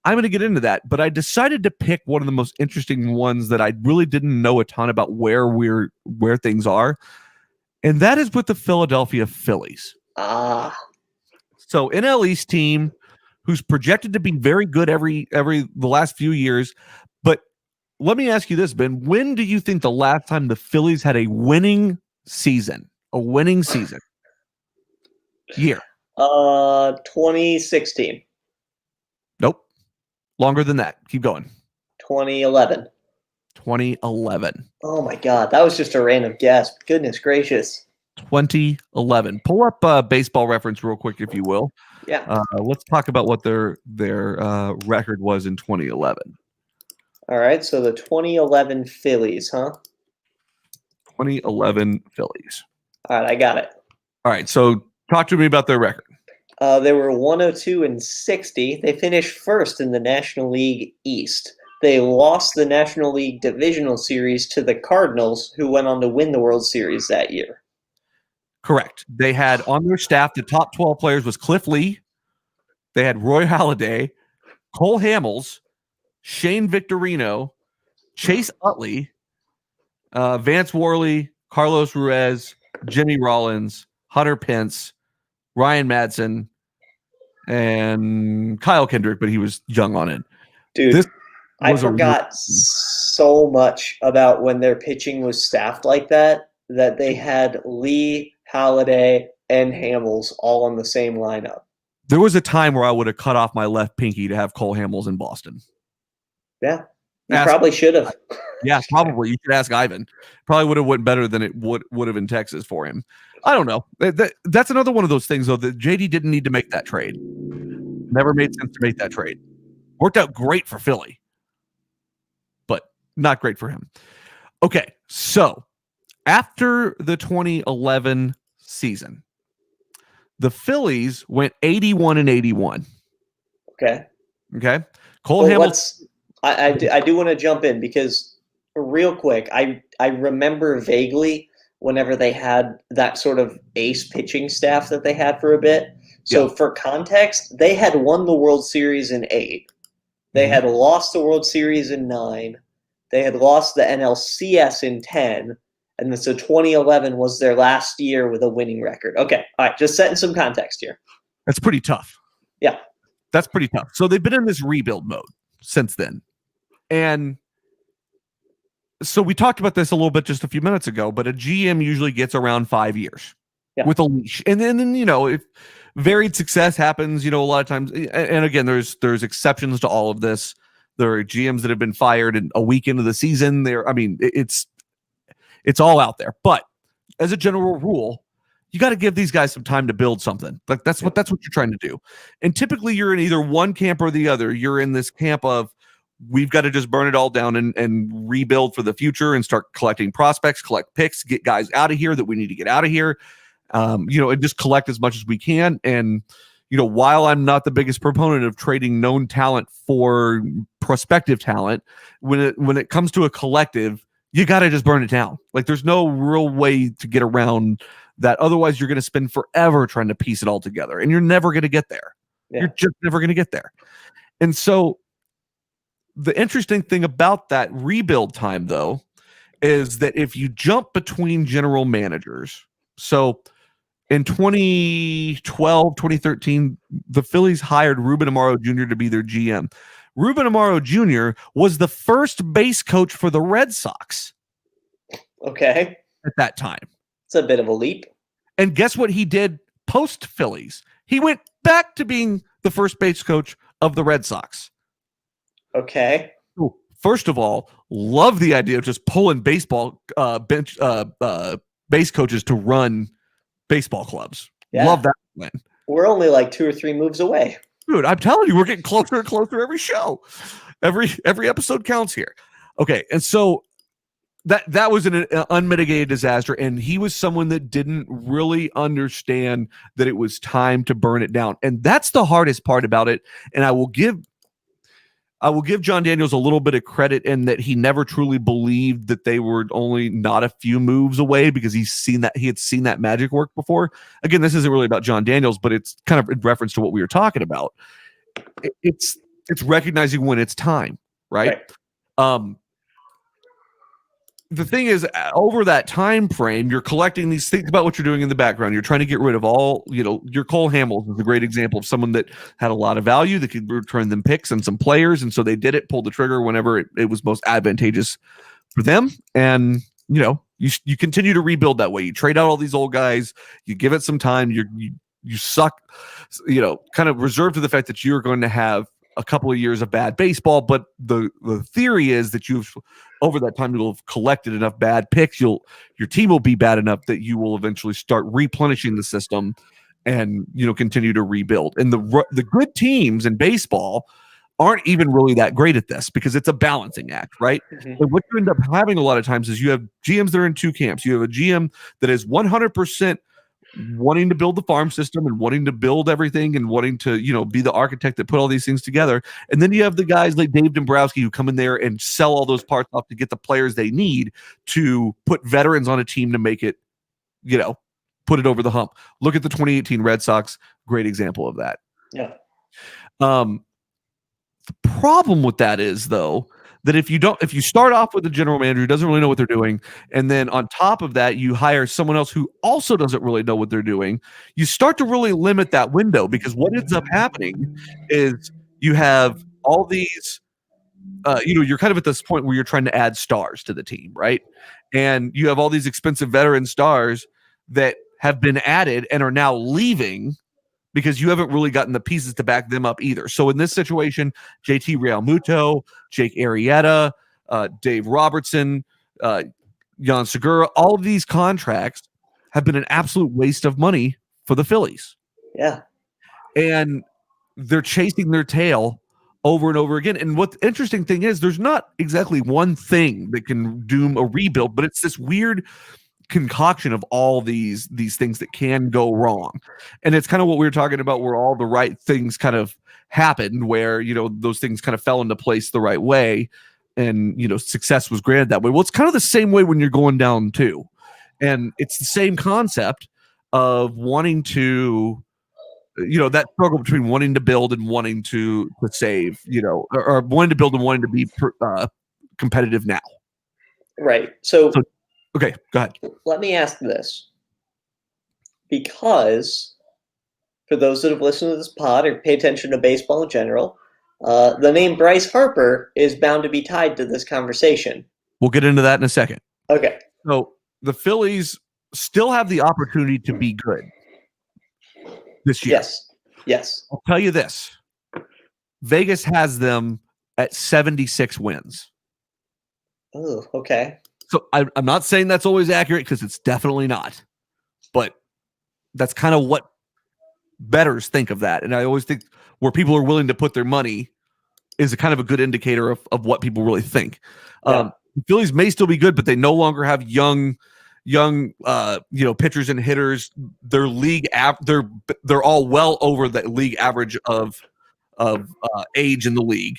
I'm going to get into that, but I decided to pick one of the most interesting ones that I really didn't know a ton about where things are, and that is with the Philadelphia Phillies. So NL East team who's projected to be very good the last few years. But let me ask you this, Ben. When do you think the last time the Phillies had a winning season? A winning season? Year? 2016. Nope. Longer than that. Keep going. 2011. 2011. Oh my God, that was just a random guess. Goodness gracious. 2011. Pull up Baseball Reference real quick, if you will. Yeah. Let's talk about what their record was in 2011. All right, so the 2011 Phillies, huh? 2011 Phillies. All right, I got it. All right, so talk to me about their record. They were 102-60. They finished first in the National League East. They lost the National League Divisional Series to the Cardinals, who went on to win the World Series that year. Correct. They had on their staff, the top 12 players was Cliff Lee. They had Roy Halladay, Cole Hamels, Shane Victorino, Chase Utley, Vance Worley, Carlos Ruiz, Jimmy Rollins, Hunter Pence, Ryan Madsen, and Kyle Kendrick, but he was young on it. Dude, I forgot so much about when their pitching was staffed like that they had Lee, Halladay, and Hamels all on the same lineup. There was a time where I would have cut off my left pinky to have Cole Hamels in Boston. Yeah, you probably should have. Yeah, probably. You should ask Ivan. Probably would have went better than it would have in Texas for him. I don't know. That's another one of those things, though, that JD didn't need to make that trade. Never made sense to make that trade. Worked out great for Philly, but not great for him. Okay, so after the 2011 season, the Phillies went 81-81. Okay. Cole Hamels. I do want to jump in because real quick, I remember vaguely whenever they had that sort of ace pitching staff that they had for a bit. So for context, they had won the World Series in 8. They had lost the World Series in 9. They had lost the NLCS in 10. And then so 2011 was their last year with a winning record. Okay. All right. Just setting some context here. That's pretty tough. Yeah. That's pretty tough. So they've been in this rebuild mode since then. And so we talked about this a little bit just a few minutes ago, but a GM usually gets around 5 years with a leash. And then, if varied success happens, a lot of times, and again, there's exceptions to all of this. There are GMs that have been fired in a week into the season. It's all out there. But as a general rule, you got to give these guys some time to build something. Like that's what you're trying to do. And typically you're in either one camp or the other. You're in this camp of we've got to just burn it all down and rebuild for the future and start collecting prospects, collect picks, get guys out of here that we need to get out of here. And just collect as much as we can. And, while I'm not the biggest proponent of trading known talent for prospective talent, when it comes to a collective, you got to just burn it down. Like there's no real way to get around that. Otherwise you're going to spend forever trying to piece it all together and you're never going to get there. Yeah. You're just never going to get there. And so the interesting thing about that rebuild time though, is that if you jump between general managers, so in 2012, 2013, the Phillies hired Ruben Amaro Jr. to be their GM. Ruben Amaro Jr. was the first base coach for the Red Sox. Okay. At that time. It's a bit of a leap. And guess what he did post Phillies? He went back to being the first base coach of the Red Sox. Okay. First of all, love the idea of just pulling baseball base coaches to run baseball clubs. Yeah. Love that win. We're only like 2 or 3 moves away. Dude, I'm telling you, we're getting closer and closer every show. Every episode counts here. Okay, and so that was an unmitigated disaster, and he was someone that didn't really understand that it was time to burn it down. And that's the hardest part about it. And I will give John Daniels a little bit of credit in that he never truly believed that they were only not a few moves away because he had seen that magic work before. Again, this isn't really about John Daniels, but it's kind of in reference to what we were talking about. It's It's recognizing when it's time, right? The thing is, over that time frame, you're collecting these things about what you're doing in the background. You're trying to get rid of all, your Cole Hamels is a great example of someone that had a lot of value that could return them picks and some players. And so they did it, pulled the trigger whenever it was most advantageous for them. And, you continue to rebuild that way. You trade out all these old guys, you give it some time, you suck, kind of reserved to the fact that you're going to have a couple of years of bad baseball, but the theory is that over that time you'll have collected enough bad picks, your team will be bad enough that you will eventually start replenishing the system and continue to rebuild. And the good teams in baseball aren't even really that great at this because it's a balancing act, right? Mm-hmm. And what you end up having a lot of times is you have GMs that are in two camps. You have a GM that is 100% wanting to build the farm system and wanting to build everything and wanting to, be the architect that put all these things together. And then you have the guys like Dave Dombrowski who come in there and sell all those parts off to get the players they need to put veterans on a team to make it, put it over the hump. Look at the 2018 Red Sox. Great example of that. Yeah. The problem with that is, though, that if you start off with a general manager who doesn't really know what they're doing, and then on top of that, you hire someone else who also doesn't really know what they're doing, you start to really limit that window because what ends up happening is you have all these, you're kind of at this point where you're trying to add stars to the team, right? And you have all these expensive veteran stars that have been added and are now leaving because you haven't really gotten the pieces to back them up either. So in this situation, JT Realmuto, Jake Arrieta, Dave Robertson, Jan Segura, all of these contracts have been an absolute waste of money for the Phillies. Yeah. And they're chasing their tail over and over again. And what the interesting thing is, there's not exactly one thing that can doom a rebuild, but it's this weird concoction of all these things that can go wrong. And it's kind of what we were talking about where all the right things kind of happened, where those things kind of fell into place the right way and success was granted that way. Well, it's kind of the same way when you're going down too. And it's the same concept of wanting to that struggle between wanting to build and wanting to save, or wanting to build and wanting to be competitive now. Right. So okay, go ahead. Let me ask this. Because for those that have listened to this pod or pay attention to baseball in general, the name Bryce Harper is bound to be tied to this conversation. We'll get into that in a second. Okay. So the Phillies still have the opportunity to be good this year. Yes. I'll tell you this. Vegas has them at 76 wins. Oh, okay. So I'm not saying that's always accurate because it's definitely not, but that's kind of what bettors think of that. And I always think where people are willing to put their money is a kind of a good indicator of what people really think. Yeah. The Phillies may still be good, but they no longer have young pitchers and hitters. Their league they're all well over the league average of age in the league,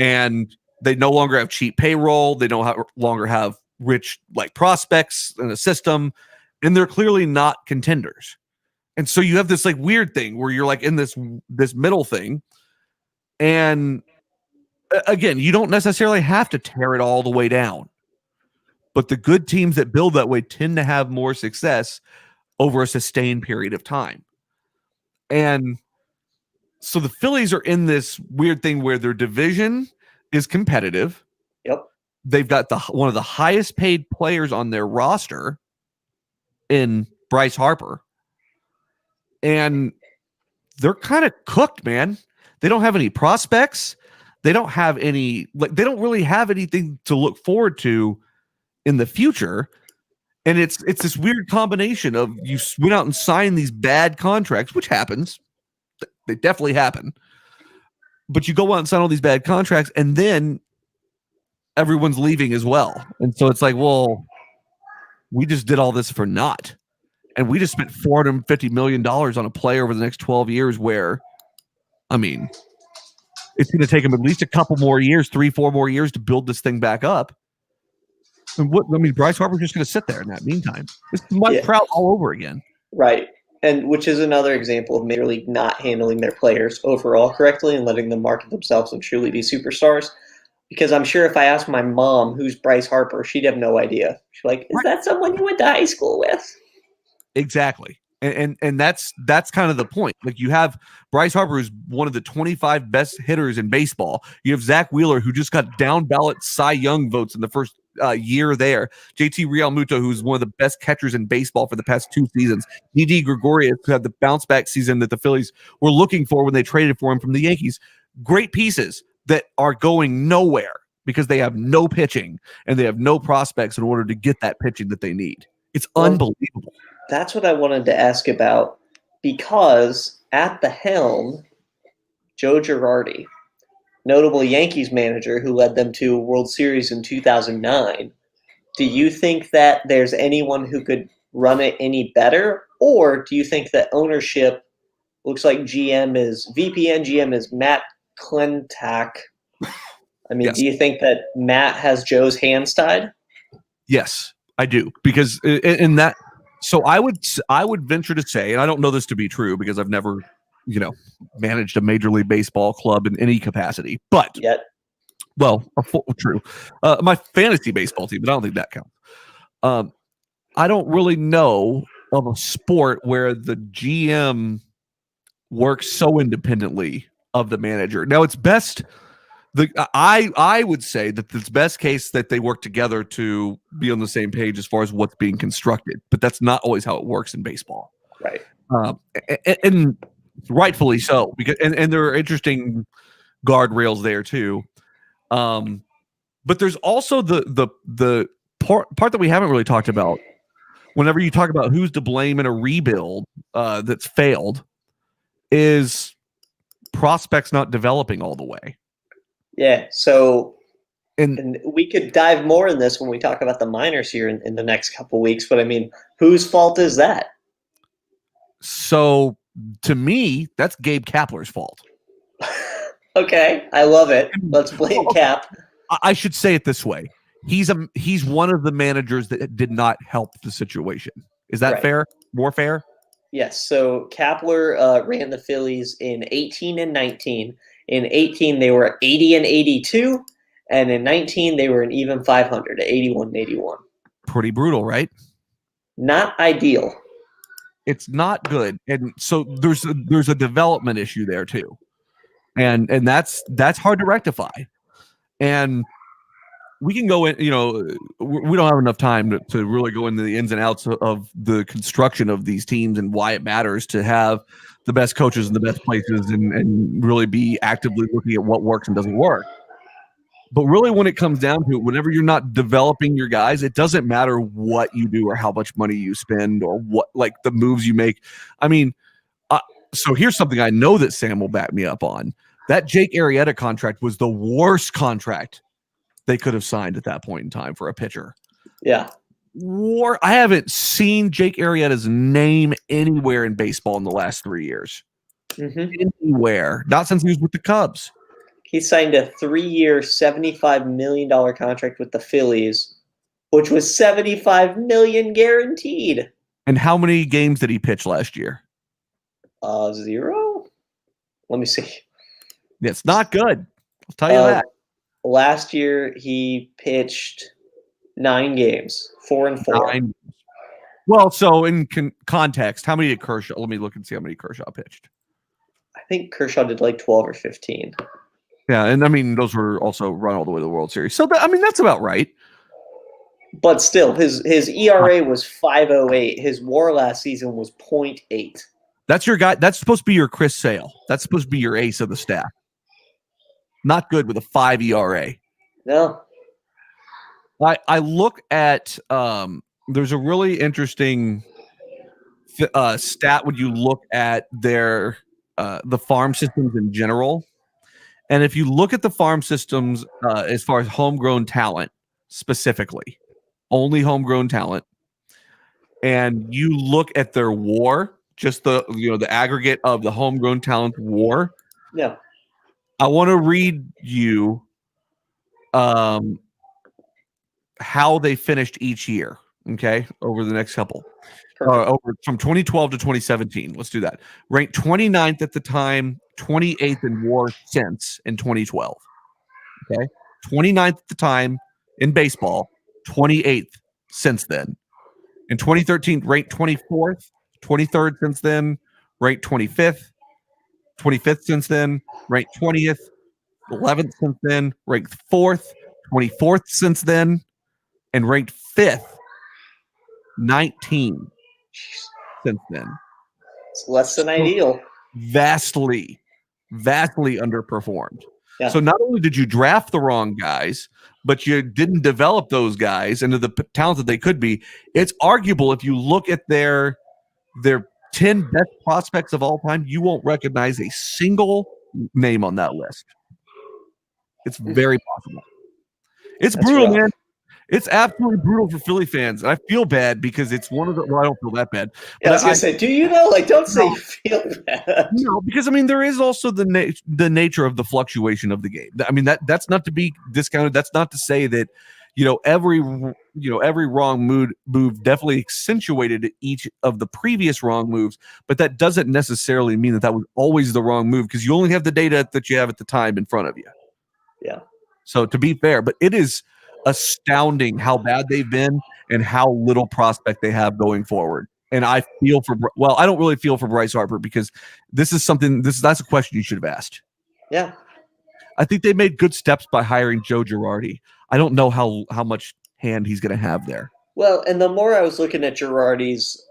and they no longer have cheap payroll. They no longer have rich prospects in the system, and they're clearly not contenders. And so you have this weird thing where you're in this middle thing. And again, you don't necessarily have to tear it all the way down, but the good teams that build that way tend to have more success over a sustained period of time. And so the Phillies are in this weird thing where their division is competitive. Yep. They've got one of the highest paid players on their roster in Bryce Harper. And they're kind of cooked, man. They don't have any prospects. They don't have any, they don't really have anything to look forward to in the future. And it's this weird combination of you went out and signed these bad contracts, which happens. They definitely happen. But you go out and sign all these bad contracts, and then everyone's leaving as well. And so it's well, we just did all this for naught. And we just spent $450 million on a player over the next 12 years where, I mean, it's going to take them at least a couple more years, 3-4 more years to build this thing back up. And Bryce Harper's just going to sit there in that meantime. This is Mike Trout all over again. Right. And which is another example of Major League not handling their players overall correctly and letting them market themselves and truly be superstars. Because I'm sure if I asked my mom who's Bryce Harper, she'd have no idea. She's like, "Is that someone you went to high school with?" Exactly. And that's kind of the point. Like, you have Bryce Harper, who's one of the 25 best hitters in baseball. You have Zach Wheeler, who just got down ballot Cy Young votes in the first year there. JT Realmuto, who's one of the best catchers in baseball for the past 2 seasons. Didi Gregorius, who had the bounce back season that the Phillies were looking for when they traded for him from the Yankees. Great pieces that are going nowhere because they have no pitching and they have no prospects in order to get that pitching that they need. It's unbelievable. That's what I wanted to ask about, because at the helm, Joe Girardi, notable Yankees manager who led them to a World Series in 2009. Do you think that there's anyone who could run it any better? Or do you think that ownership looks like GM is VP and GM is Matt Klentak? I mean, Yes. Do you think that Matt has Joe's hands tied? Yes, I do. Because in that, so I would venture to say, and I don't know this to be true because I've never, managed a Major League Baseball club in any capacity, but true. My fantasy baseball team, but I don't think that counts. I don't really know of a sport where the GM works so independently of the manager. Now, it's best. I would say that it's best case that they work together to be on the same page as far as what's being constructed, but that's not always how it works in baseball. Right. And rightfully so, because and there are interesting guardrails there too. But there's also the part that we haven't really talked about. Whenever you talk about who's to blame in a rebuild that's failed, is prospects not developing all the way. Yeah, so and we could dive more in this when we talk about the minors here in the next couple weeks, but I mean, whose fault is that? So, to me, that's Gabe Kapler's fault. Okay, I love it. Let's blame Cap. I should say it this way. He's one of the managers that did not help the situation. Is that fair? More fair? Yes, so Kapler ran the Phillies in 18 and 19. In 18, they were 80 and 82, and in 19, they were an even 500 at 81 and 81. Pretty brutal, right? Not ideal. It's not good, and so there's a development issue there too, and that's hard to rectify. And we can go in, we don't have enough time to really go into the ins and outs of the construction of these teams and why it matters to have the best coaches in the best places and really be actively looking at what works and doesn't work. But really, when it comes down to it, whenever you're not developing your guys, it doesn't matter what you do or how much money you spend or what, like, the moves you make. I mean, so here's something I know that Sam will back me up on. That Jake Arrieta contract was the worst contract they could have signed at that point in time for a pitcher. Yeah. I haven't seen Jake Arrieta's name anywhere in baseball in the last 3 years. Mm-hmm. Anywhere. Not since he was with the Cubs. He signed a 3-year, $75 million contract with the Phillies, which was $75 million guaranteed. And how many games did he pitch last year? 0. Let me see. It's not good. I'll tell you that. Last year, he pitched 9 games, 4 and 4. 9. Well, so in context, how many did Kershaw? Let me look and see how many Kershaw pitched. I think Kershaw did like 12 or 15. Yeah, and I mean, those were also run all the way to the World Series. So, that's about right. But still, his ERA was 5.08. His WAR last season was 0.8. That's your guy. That's supposed to be your Chris Sale. That's supposed to be your ace of the staff. Not good with a 5 ERA. No. I look at there's a really interesting stat when you look at their the farm systems in general. And if you look at the farm systems as far as homegrown talent specifically, only homegrown talent, and you look at their WAR, just the aggregate of the homegrown talent WAR. Yeah. I want to read you how they finished each year. Okay, over the next couple. Over from 2012 to 2017. Let's do that. Ranked 29th at the time, 28th in WAR since in 2012. Okay, 29th at the time in baseball, 28th since then. In 2013, ranked 24th, 23rd since then, ranked 25th, 25th since then, ranked 20th, 11th since then, ranked 4th, 24th since then, and ranked 5th, 19 since then. It's less than ideal. Vastly underperformed. Yeah. So not only did you draft the wrong guys, but you didn't develop those guys into the talent that they could be. It's arguable if you look at their 10 best prospects of all time, you won't recognize a single name on that list. It's very possible. It's That's brutal, rough. man. It's absolutely brutal for Philly fans. I feel bad because it's one of the. Well, I don't feel that bad. Yeah, I was gonna say, do you know? Like, don't say you feel bad. No, because I mean, there is also the nature of the fluctuation of the game. I mean, that's not to be discounted. That's not to say that every wrong move definitely accentuated each of the previous wrong moves, but that doesn't necessarily mean that was always the wrong move because you only have the data that you have at the time in front of you. Yeah. So to be fair, but it is astounding how bad they've been and how little prospect they have going forward. And I feel I don't really feel for Bryce Harper because that's a question you should have asked. Yeah. I think they made good steps by hiring Joe Girardi. I don't know how much hand he's going to have there. Well, and the more I was looking at Girardi's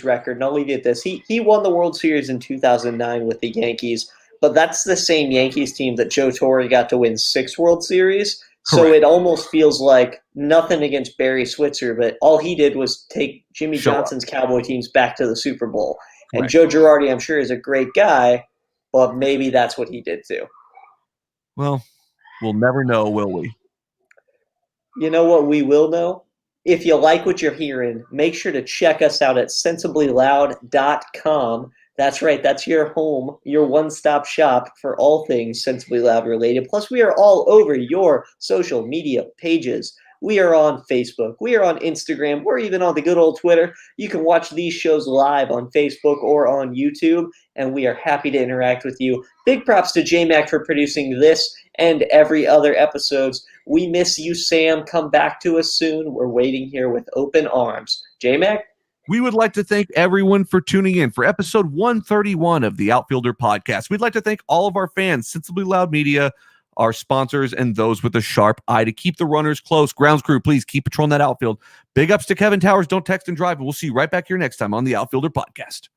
record, and I'll leave you at this. He won the World Series in 2009 with the Yankees, but that's the same Yankees team that Joe Torre got to win 6 World Series. So Correct. It almost feels like nothing against Barry Switzer, but all he did was take Jimmy Johnson's Cowboy teams back to the Super Bowl. Correct. And Joe Girardi, I'm sure, is a great guy, but maybe that's what he did too. Well, we'll never know, will we? You know what we will know? If you like what you're hearing, make sure to check us out at sensiblyloud.com. That's right. That's your home, your one-stop shop for all things Sensibly Loud related. Plus, we are all over your social media pages. We are on Facebook. We are on Instagram. We're even on the good old Twitter. You can watch these shows live on Facebook or on YouTube, and we are happy to interact with you. Big props to J-Mac for producing this and every other episodes. We miss you, Sam. Come back to us soon. We're waiting here with open arms. J-Mac? We would like to thank everyone for tuning in for episode 131 of the Outfielder podcast. We'd like to thank all of our fans, Sensibly Loud Media, our sponsors, and those with a sharp eye to keep the runners close. Grounds crew, please keep patrolling that outfield. Big ups to Kevin Towers. Don't text and drive. And we'll see you right back here next time on the Outfielder podcast.